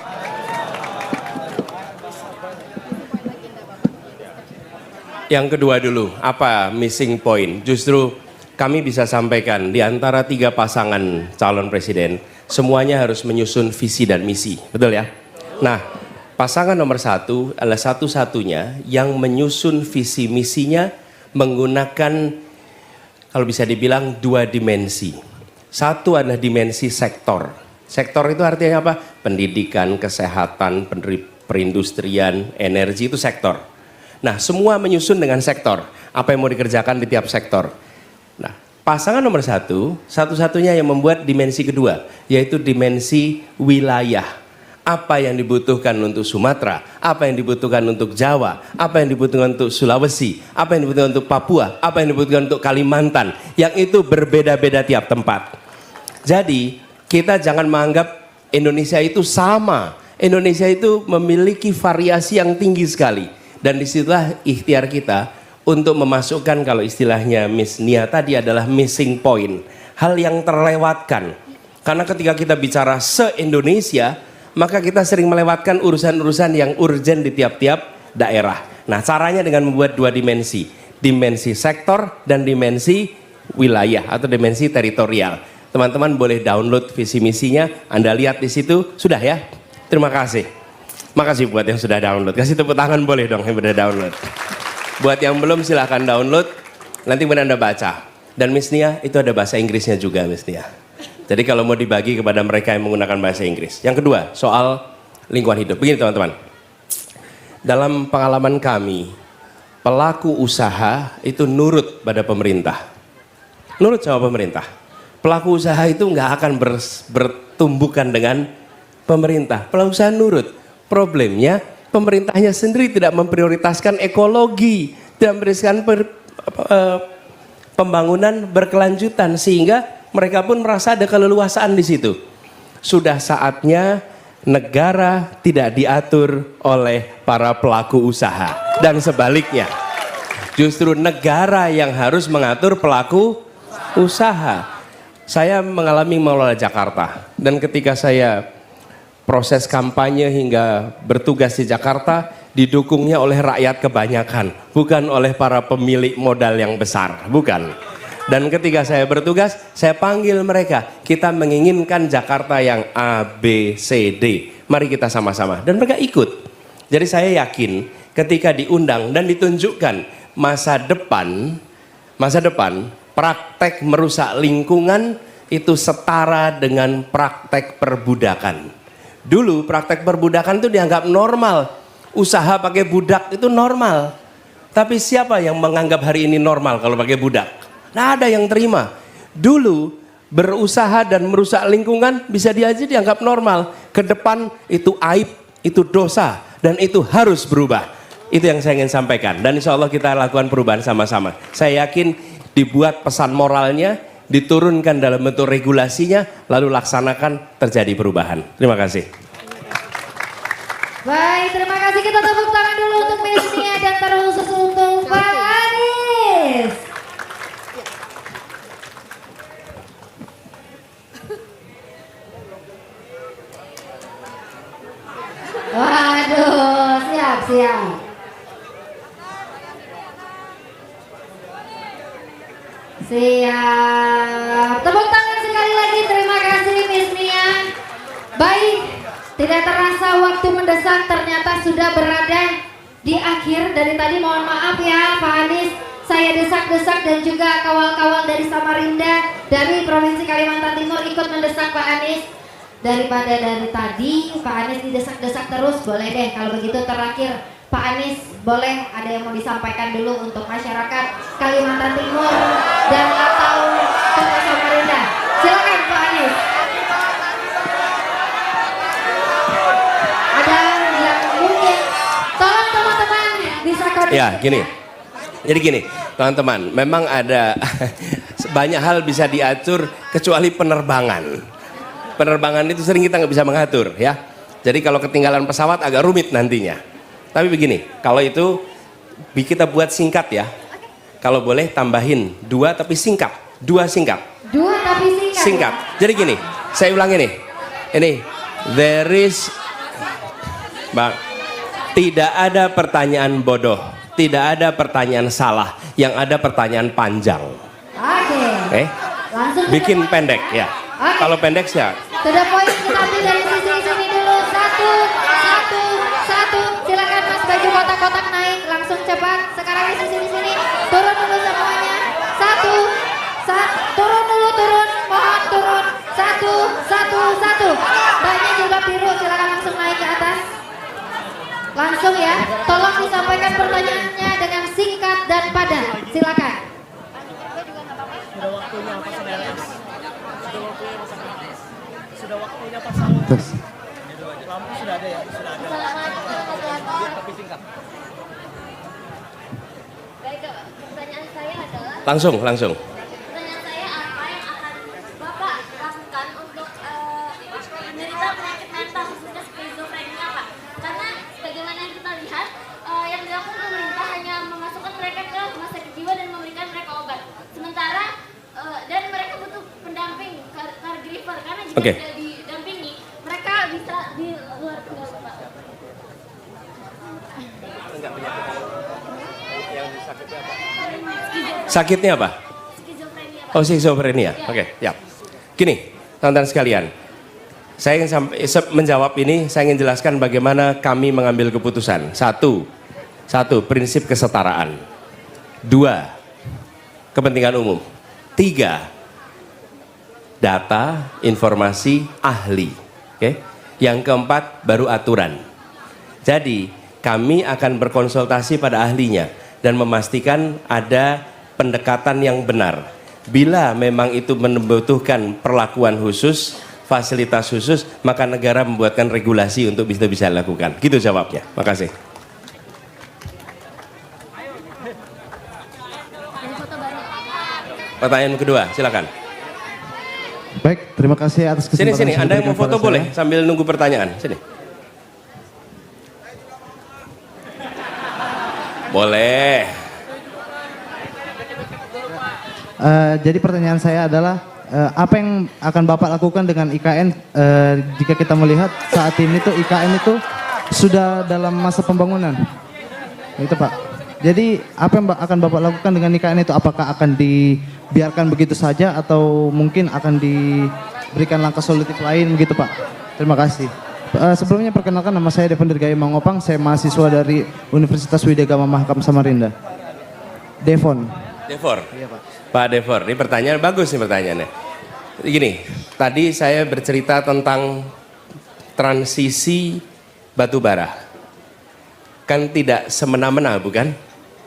Yang kedua dulu, apa missing point? Justru kami bisa sampaikan di antara 3 pasangan calon presiden, semuanya harus menyusun visi dan misi, betul ya? Nah, pasangan nomor 1 adalah satu-satunya yang menyusun visi misinya menggunakan, kalau bisa dibilang 2 dimensi. Satu adalah dimensi sektor. Sektor itu artinya apa? Pendidikan, kesehatan, perindustrian, energi itu sektor. Nah, semua menyusun dengan sektor. Apa yang mau dikerjakan di tiap sektor. Nah, pasangan nomor 1, satu-satunya yang membuat dimensi kedua, yaitu dimensi wilayah. Apa yang dibutuhkan untuk Sumatera, apa yang dibutuhkan untuk Jawa, apa yang dibutuhkan untuk Sulawesi, apa yang dibutuhkan untuk Papua, apa yang dibutuhkan untuk Kalimantan, yang itu berbeda-beda tiap tempat. Jadi kita jangan menganggap Indonesia itu sama. Indonesia itu memiliki variasi yang tinggi sekali. Dan disitulah ikhtiar kita untuk memasukkan, kalau istilahnya Miss Nia tadi, adalah missing point. Hal yang terlewatkan. Karena ketika kita bicara se-Indonesia, maka kita sering melewatkan urusan-urusan yang urgent di tiap-tiap daerah. Nah, caranya dengan membuat 2 dimensi. Dimensi sektor dan dimensi wilayah atau dimensi teritorial. Teman-teman boleh download visi misinya, Anda lihat di situ, sudah ya? Terima kasih. Makasih buat yang sudah download. Kasih tepuk tangan boleh dong yang sudah download. Buat yang belum silahkan download. Nanti kemudian Anda baca. Dan Miss Nia itu ada bahasa Inggrisnya juga Miss Nia. Jadi kalau mau dibagi kepada mereka yang menggunakan bahasa Inggris. Yang kedua soal lingkungan hidup. Begini teman-teman. Dalam pengalaman kami, pelaku usaha itu nurut pada pemerintah. Nurut sama pemerintah. Pelaku usaha itu nggak akan bertumbukan dengan pemerintah. Pelaku usaha nurut. Problemnya pemerintahnya sendiri tidak memprioritaskan ekologi, tidak memberikan pembangunan berkelanjutan sehingga mereka pun merasa ada keleluasaan di situ. Sudah saatnya negara tidak diatur oleh para pelaku usaha dan sebaliknya. Justru negara yang harus mengatur pelaku usaha. Saya mengalami mengelola Jakarta dan ketika saya proses kampanye hingga bertugas di Jakarta didukungnya oleh rakyat kebanyakan, bukan oleh para pemilik modal yang besar, bukan. Dan ketika saya bertugas, saya panggil mereka, kita menginginkan Jakarta yang A, B, C, D. Mari kita sama-sama. Dan mereka ikut. Jadi saya yakin ketika diundang dan ditunjukkan masa depan praktek merusak lingkungan itu setara dengan praktek perbudakan. Dulu praktek perbudakan itu dianggap normal. Usaha pakai budak itu normal. Tapi siapa yang menganggap hari ini normal kalau pakai budak? Nah, ada yang terima. Dulu berusaha dan merusak lingkungan bisa dianggap normal. Ke depan itu aib, itu dosa. Dan itu harus berubah. Itu yang saya ingin sampaikan. Dan insya Allah kita lakukan perubahan sama-sama. Saya yakin dibuat pesan moralnya, diturunkan dalam bentuk regulasinya, lalu laksanakan, terjadi perubahan. Terima kasih. Baik, terima kasih. Kita tepuk tangan dulu untuk Miss Nia dan terkhusus untuk Pak Anies. Waduh, siap. Siap. Tepuk tangan sekali lagi. Terima kasih Miss Nia. Baik, tidak terasa waktu mendesak ternyata sudah berada di akhir. Dari tadi mohon maaf ya Pak Anies, saya desak-desak dan juga kawal-kawal dari Samarinda dari Provinsi Kalimantan Timur ikut mendesak Pak Anies. Daripada dari tadi Pak Anies didesak-desak terus, boleh deh kalau begitu terakhir Pak Anies boleh ada yang mau disampaikan dulu untuk masyarakat Kalimantan Timur dan atau Kota Samarinda. Silakan Pak Anies. Ada yang mungkin tolong teman-teman bisa kondisi. Ya gini, jadi gini teman-teman, memang ada banyak hal bisa diatur kecuali penerbangan. Penerbangan itu sering kita nggak bisa mengatur ya. Jadi kalau ketinggalan pesawat agak rumit nantinya. Tapi begini, kalau itu kita buat singkat ya. Kalau boleh tambahin 2 tapi singkat. 2 singkat. 2 tapi singkat. Singkat. Jadi gini, saya ulangi nih. Ini there is tidak ada pertanyaan bodoh, tidak ada pertanyaan salah, yang ada pertanyaan panjang. Oke. Langsung Bikin pendek ya. Oke. Kalau pendek sih ya. Sudah poin kita ambil dari sisi sini dulu. Satu. Silakan Mas baju kotak-kotak naik langsung cepat. Sekarang di sini. Turun dulu semuanya. Turun dulu. Mohon turun. Satu. Banyak jilbab biru. Silakan langsung naik ke atas. Langsung ya. Tolong disampaikan pertanyaannya dengan singkat dan padat. Silakan. Sudah waktunya pasangan. Lampu sudah ada ya? Sudah ada. Tapi singkat. Baik, pertanyaan saya adalah Langsung. pertanyaan saya apa yang akan Bapak lakukan untuk penderita penyakit mental khususnya skizofrenia Pak? Karena bagaimana yang kita lihat yang dilakukan pemerintah hanya memasukkan mereka ke rumah sakit jiwa dan memberikan mereka obat. Sementara dan mereka butuh pendamping caregiver karena jika tidak didampingi mereka bisa di luar kendali Pak. Sakitnya apa? Skizofrenia Pak. Oh, skizofrenia. Oke, ya. Gini, teman-teman sekalian. Saya ingin menjawab ini, saya ingin jelaskan bagaimana kami mengambil keputusan. Satu, prinsip kesetaraan. 2, kepentingan umum. 3, data, informasi, ahli. Oke. Yang keempat, baru aturan. Jadi, kami akan berkonsultasi pada ahlinya dan memastikan ada pendekatan yang benar. Bila memang itu membutuhkan perlakuan khusus, fasilitas khusus, maka negara membuatkan regulasi untuk bisa dilakukan. Gitu jawabnya. Makasih. Pertanyaan kedua, silakan. Baik, terima kasih atas kesempatan. Sini, Anda yang mau foto boleh sambil nunggu pertanyaan. Sini. Boleh. Jadi pertanyaan saya adalah apa yang akan Bapak lakukan dengan IKN jika kita melihat saat ini tuh IKN itu sudah dalam masa pembangunan. Itu Pak. Jadi apa yang akan Bapak lakukan dengan IKN itu? Apakah akan dibiarkan begitu saja atau mungkin akan diberikan langkah solutif lain begitu Pak? Terima kasih. Sebelumnya perkenalkan, nama saya Devon Dirgaya Mangopang, saya mahasiswa dari Universitas Widya Gama Mahakam Samarinda. Devon. Iya Pak. Pak Devor, ini pertanyaan bagus nih pertanyaannya. Gini, tadi saya bercerita tentang transisi batu bara. Kan tidak semena-mena bukan?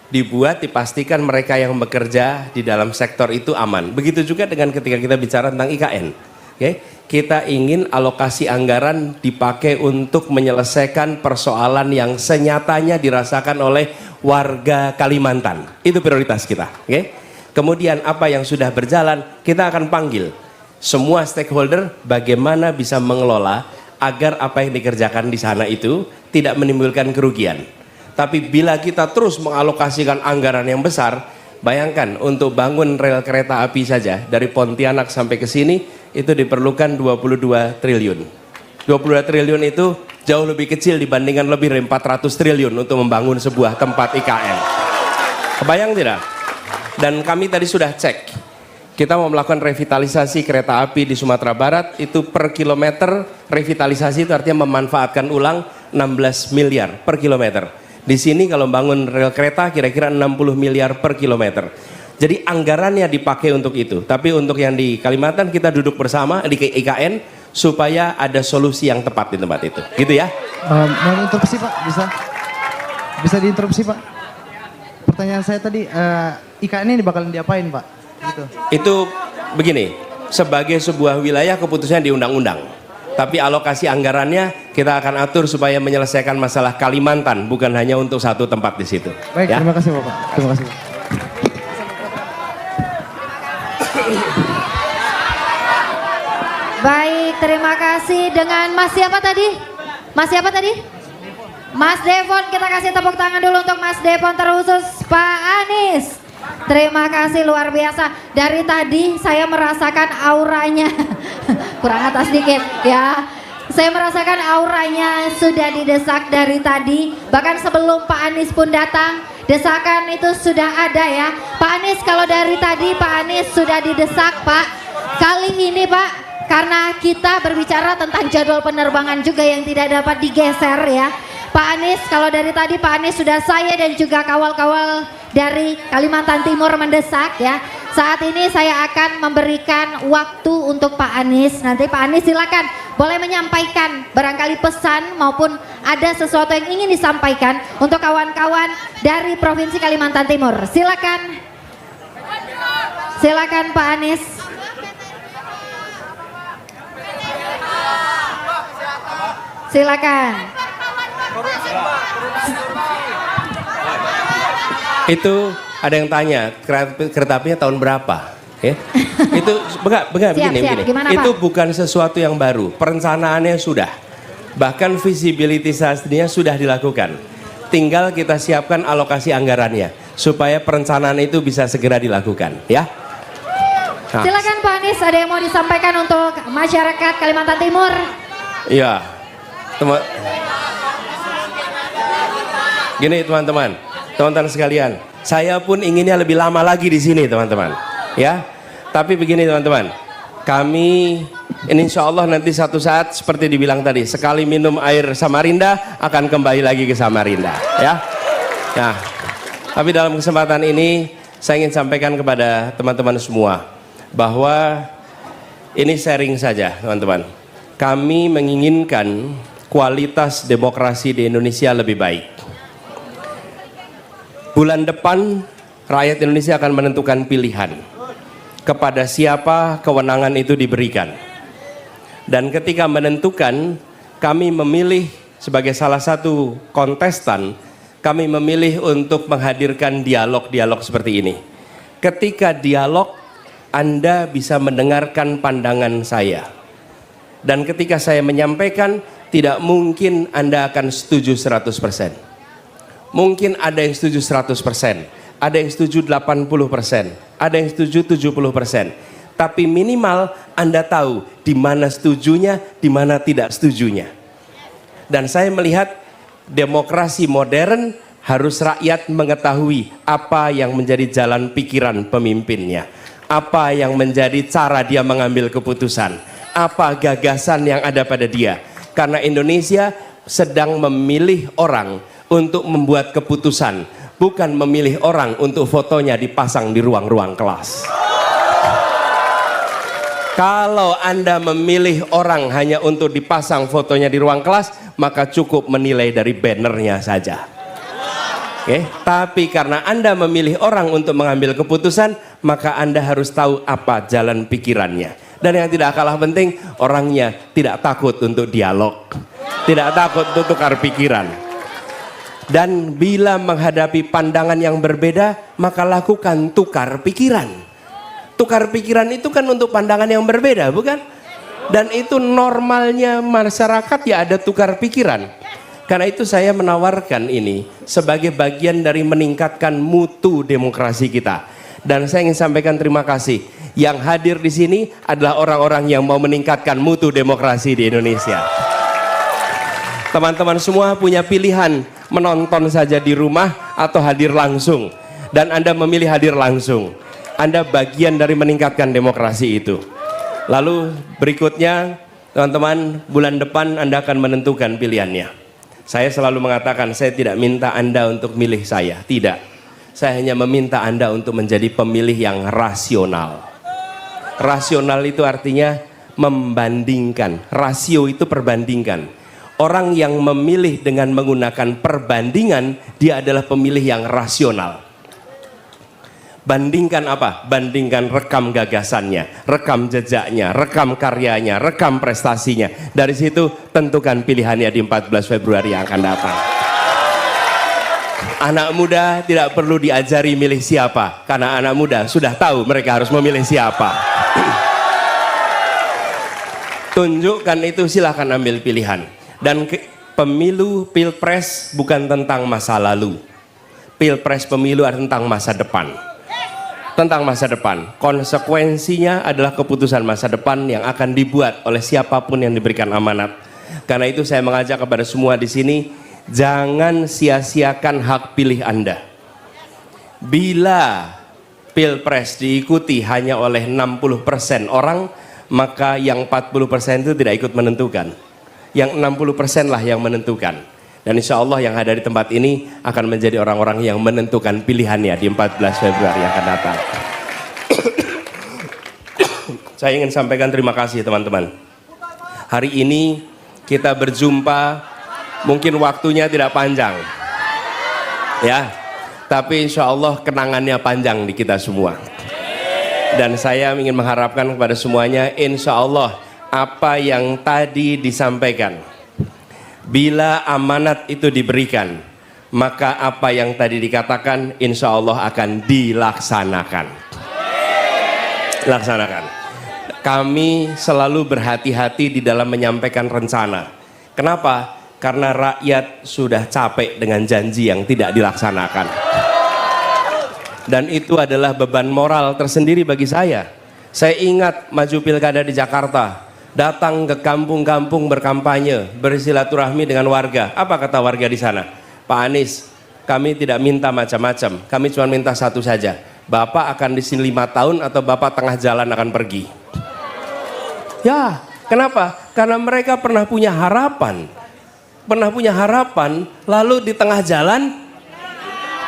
Dibuat, dipastikan mereka yang bekerja di dalam sektor itu aman. Begitu juga dengan ketika kita bicara tentang IKN. Oke? Kita ingin alokasi anggaran dipakai untuk menyelesaikan persoalan yang senyatanya dirasakan oleh warga Kalimantan. Itu prioritas kita. Oke? Kemudian apa yang sudah berjalan, kita akan panggil semua stakeholder bagaimana bisa mengelola agar apa yang dikerjakan di sana itu tidak menimbulkan kerugian. Tapi bila kita terus mengalokasikan anggaran yang besar, bayangkan untuk bangun rel kereta api saja dari Pontianak sampai ke sini itu diperlukan 22 triliun. 22 triliun itu jauh lebih kecil dibandingkan lebih dari 400 triliun untuk membangun sebuah tempat IKN. Kebayang tidak? Dan kami tadi sudah cek, kita mau melakukan revitalisasi kereta api di Sumatera Barat, itu per kilometer revitalisasi itu artinya memanfaatkan ulang 16 miliar per kilometer. Di sini kalau bangun rel kereta kira-kira 60 miliar per kilometer. Jadi anggarannya dipakai untuk itu. Tapi untuk yang di Kalimantan kita duduk bersama di IKN supaya ada solusi yang tepat di tempat itu. Gitu ya? Mau interupsi Pak? Bisa diinterupsi Pak? Pertanyaan saya tadi, IKN ini bakalan diapain Pak? Gitu. Itu begini, sebagai sebuah wilayah keputusannya di undang-undang. Tapi alokasi anggarannya kita akan atur supaya menyelesaikan masalah Kalimantan, bukan hanya untuk satu tempat di situ. Baik, ya? Terima kasih Bapak. Terima kasih. Baik, terima kasih. Dengan Mas siapa tadi? Mas siapa tadi? Mas Devon, kita kasih tepuk tangan dulu untuk Mas Devon, terkhusus Pak Anies. Terima kasih luar biasa. Dari tadi saya merasakan auranya, kurang atas dikit ya. Saya merasakan auranya sudah didesak dari tadi. Bahkan sebelum Pak Anies pun datang, desakan itu sudah ada ya. Pak Anies, kalau dari tadi Pak Anies sudah didesak Pak. Kali ini Pak, karena kita berbicara tentang jadwal penerbangan juga yang tidak dapat digeser ya. Pak Anies, kalau dari tadi Pak Anies sudah saya dan juga kawal-kawal dari Kalimantan Timur mendesak ya. Saat ini saya akan memberikan waktu untuk Pak Anies. Nanti Pak Anies silakan boleh menyampaikan barangkali pesan maupun ada sesuatu yang ingin disampaikan untuk kawan-kawan dari Provinsi Kalimantan Timur. Silakan. Silakan Pak Anies. Silakan. Itu ada yang tanya kereta apinya tahun berapa? Ya. Itu begini. Gimana, itu Pak? bukan sesuatu yang baru. Perencanaannya sudah. Bahkan visibility study-nya sudah dilakukan. Tinggal kita siapkan alokasi anggarannya supaya perencanaan itu bisa segera dilakukan, ya. Nah. Silakan Pak Anies, ada yang mau disampaikan untuk masyarakat Kalimantan Timur? Iya. Gini teman-teman sekalian, saya pun inginnya lebih lama lagi di sini teman-teman, ya. Tapi begini teman-teman, kami Ini insya Allah nanti satu saat seperti dibilang tadi, sekali minum air Samarinda akan kembali lagi ke Samarinda, ya. Nah, tapi dalam kesempatan ini saya ingin sampaikan kepada teman-teman semua bahwa ini sharing saja, teman-teman. Kami menginginkan kualitas demokrasi di Indonesia lebih baik. Bulan depan rakyat Indonesia akan menentukan pilihan kepada siapa kewenangan itu diberikan. Dan ketika menentukan, kami memilih sebagai salah satu kontestan, kami memilih untuk menghadirkan dialog-dialog seperti ini. Ketika dialog, Anda bisa mendengarkan pandangan saya. Dan ketika saya menyampaikan, tidak mungkin Anda akan setuju 100%. Mungkin ada yang setuju 100%. Ada yang setuju 80%, ada yang setuju 70%. Tapi minimal Anda tahu di mana setujunya, di mana tidak setujunya. Dan saya melihat demokrasi modern harus rakyat mengetahui apa yang menjadi jalan pikiran pemimpinnya. Apa yang menjadi cara dia mengambil keputusan. Apa gagasan yang ada pada dia. Karena Indonesia sedang memilih orang untuk membuat keputusan. Bukan memilih orang untuk fotonya dipasang di ruang-ruang kelas. Kalau Anda memilih orang hanya untuk dipasang fotonya di ruang kelas, maka cukup menilai dari bannernya saja. Oke, tapi karena Anda memilih orang untuk mengambil keputusan, maka Anda harus tahu apa jalan pikirannya. Dan yang tidak kalah penting, orangnya tidak takut untuk dialog. Tidak takut untuk tukar pikiran. Dan bila menghadapi pandangan yang berbeda, maka lakukan tukar pikiran. Tukar pikiran itu kan untuk pandangan yang berbeda, bukan? Dan itu normalnya masyarakat ya ada tukar pikiran. Karena itu saya menawarkan ini sebagai bagian dari meningkatkan mutu demokrasi kita. Dan saya ingin sampaikan terima kasih. Yang hadir di sini adalah orang-orang yang mau meningkatkan mutu demokrasi di Indonesia. Teman-teman semua punya pilihan menonton saja di rumah atau hadir langsung. Dan Anda memilih hadir langsung. Anda bagian dari meningkatkan demokrasi itu. Lalu berikutnya, teman-teman, bulan depan Anda akan menentukan pilihannya. Saya selalu mengatakan, saya tidak minta Anda untuk milih saya. Tidak. Saya hanya meminta Anda untuk menjadi pemilih yang rasional. Rasional itu artinya membandingkan. Rasio itu perbandingkan. Orang yang memilih dengan menggunakan perbandingan, dia adalah pemilih yang rasional. Bandingkan apa? Bandingkan rekam gagasannya, rekam jejaknya, rekam karyanya, rekam prestasinya. Dari situ tentukan pilihannya di 14 Februari yang akan datang. Anak muda tidak perlu diajari milih siapa, karena anak muda sudah tahu mereka harus memilih siapa. Tunjukkan itu, silahkan ambil pilihan. Dan pemilu pilpres bukan tentang masa lalu. Pilpres pemilu adalah tentang masa depan. Tentang masa depan. Konsekuensinya adalah keputusan masa depan yang akan dibuat oleh siapapun yang diberikan amanat. Karena itu saya mengajak kepada semua di sini, jangan sia-siakan hak pilih Anda. Bila pilpres diikuti hanya oleh 60% orang, maka yang 40% itu tidak ikut menentukan. Yang 60% lah yang menentukan. Dan insya Allah yang ada di tempat ini akan menjadi orang-orang yang menentukan pilihannya di 14 Februari yang akan datang. Saya ingin sampaikan terima kasih teman-teman. Hari ini kita berjumpa, mungkin waktunya tidak panjang. Ya, tapi insya Allah kenangannya panjang di kita semua. Dan saya ingin mengharapkan kepada semuanya, insya Allah apa yang tadi disampaikan, bila amanat itu diberikan, maka apa yang tadi dikatakan insya Allah akan dilaksanakan. Laksanakan. Kami selalu berhati-hati di dalam menyampaikan rencana. Kenapa? Karena rakyat sudah capek dengan janji yang tidak dilaksanakan. Dan itu adalah beban moral tersendiri bagi saya. Saya ingat maju pilkada di Jakarta. Datang ke kampung-kampung berkampanye, bersilaturahmi dengan warga. Apa kata warga di sana? Pak Anies, kami tidak minta macam-macam. Kami cuma minta satu saja. Bapak akan di sini 5 tahun atau Bapak tengah jalan akan pergi? Ya, Kenapa? Karena mereka pernah punya harapan. Pernah punya harapan, lalu di tengah jalan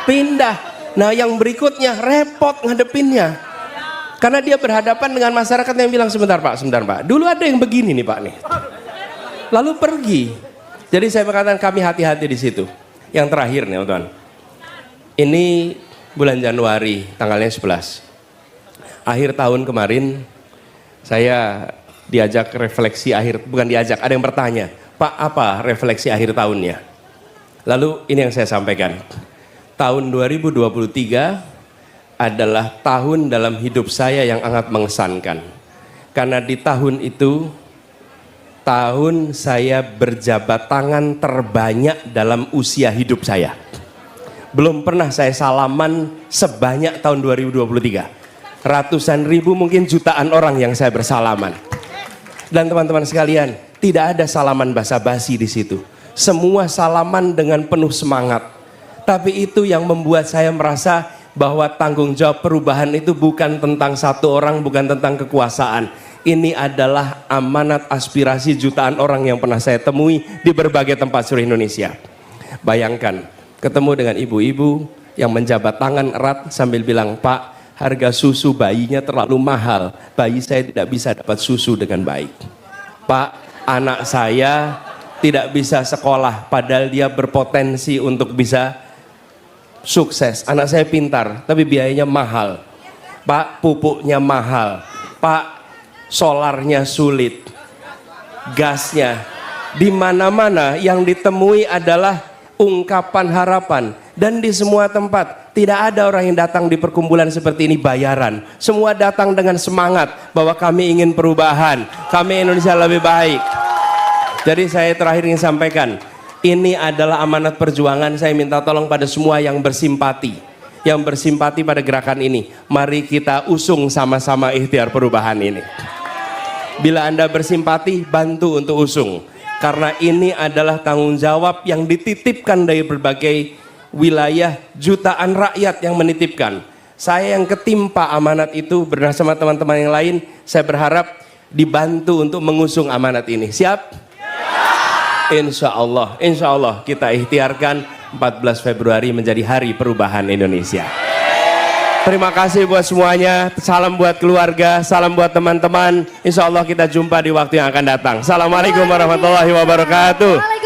pindah. Nah yang berikutnya repot ngadepinnya. Karena dia berhadapan dengan masyarakat yang bilang, sebentar Pak, dulu ada yang begini nih Pak nih. Lalu pergi. Jadi saya berkata kami hati-hati di situ. Yang terakhir nih teman-teman. Ini bulan Januari, tanggalnya 11. Akhir tahun kemarin, saya diajak refleksi akhir, bukan diajak, ada yang bertanya, Pak apa refleksi akhir tahunnya? Lalu ini yang saya sampaikan. Tahun 2023 adalah tahun dalam hidup saya yang sangat mengesankan. Karena di tahun itu, tahun saya berjabat tangan terbanyak dalam usia hidup saya. Belum pernah saya salaman sebanyak tahun 2023. Ratusan ribu mungkin jutaan orang yang saya bersalaman. Dan teman-teman sekalian, tidak ada salaman basa-basi di situ. Semua salaman dengan penuh semangat. Tapi itu yang membuat saya merasa bahwa tanggung jawab perubahan itu bukan tentang satu orang, bukan tentang kekuasaan. Ini adalah amanat aspirasi jutaan orang yang pernah saya temui di berbagai tempat seluruh Indonesia. Bayangkan, ketemu dengan ibu-ibu yang menjabat tangan erat sambil bilang, Pak, harga susu bayinya terlalu mahal. Bayi saya tidak bisa dapat susu dengan baik. Pak, anak saya tidak bisa sekolah padahal dia berpotensi untuk bisa sukses. Anak saya pintar tapi biayanya mahal. Pak, pupuknya mahal. Pak, solarnya sulit. Gasnya. Di mana-mana yang ditemui adalah ungkapan harapan. Dan di semua tempat tidak ada orang yang datang di perkumpulan seperti ini bayaran. Semua datang dengan semangat bahwa kami ingin perubahan. Kami Indonesia lebih baik. Jadi saya terakhir ingin sampaikan, ini adalah amanat perjuangan. Saya minta tolong pada semua yang bersimpati. Yang bersimpati pada gerakan ini. Mari kita usung sama-sama ikhtiar perubahan ini. Bila Anda bersimpati, bantu untuk usung. Karena ini adalah tanggung jawab yang dititipkan dari berbagai wilayah, jutaan rakyat yang menitipkan. Saya yang ketimpa amanat itu bersama teman-teman yang lain, saya berharap dibantu untuk mengusung amanat ini. Siap? Insya Allah kita ikhtiarkan 14 Februari menjadi hari perubahan Indonesia. Terima kasih buat semuanya, salam buat keluarga, salam buat teman-teman. Insya Allah kita jumpa di waktu yang akan datang. Assalamualaikum warahmatullahi wabarakatuh.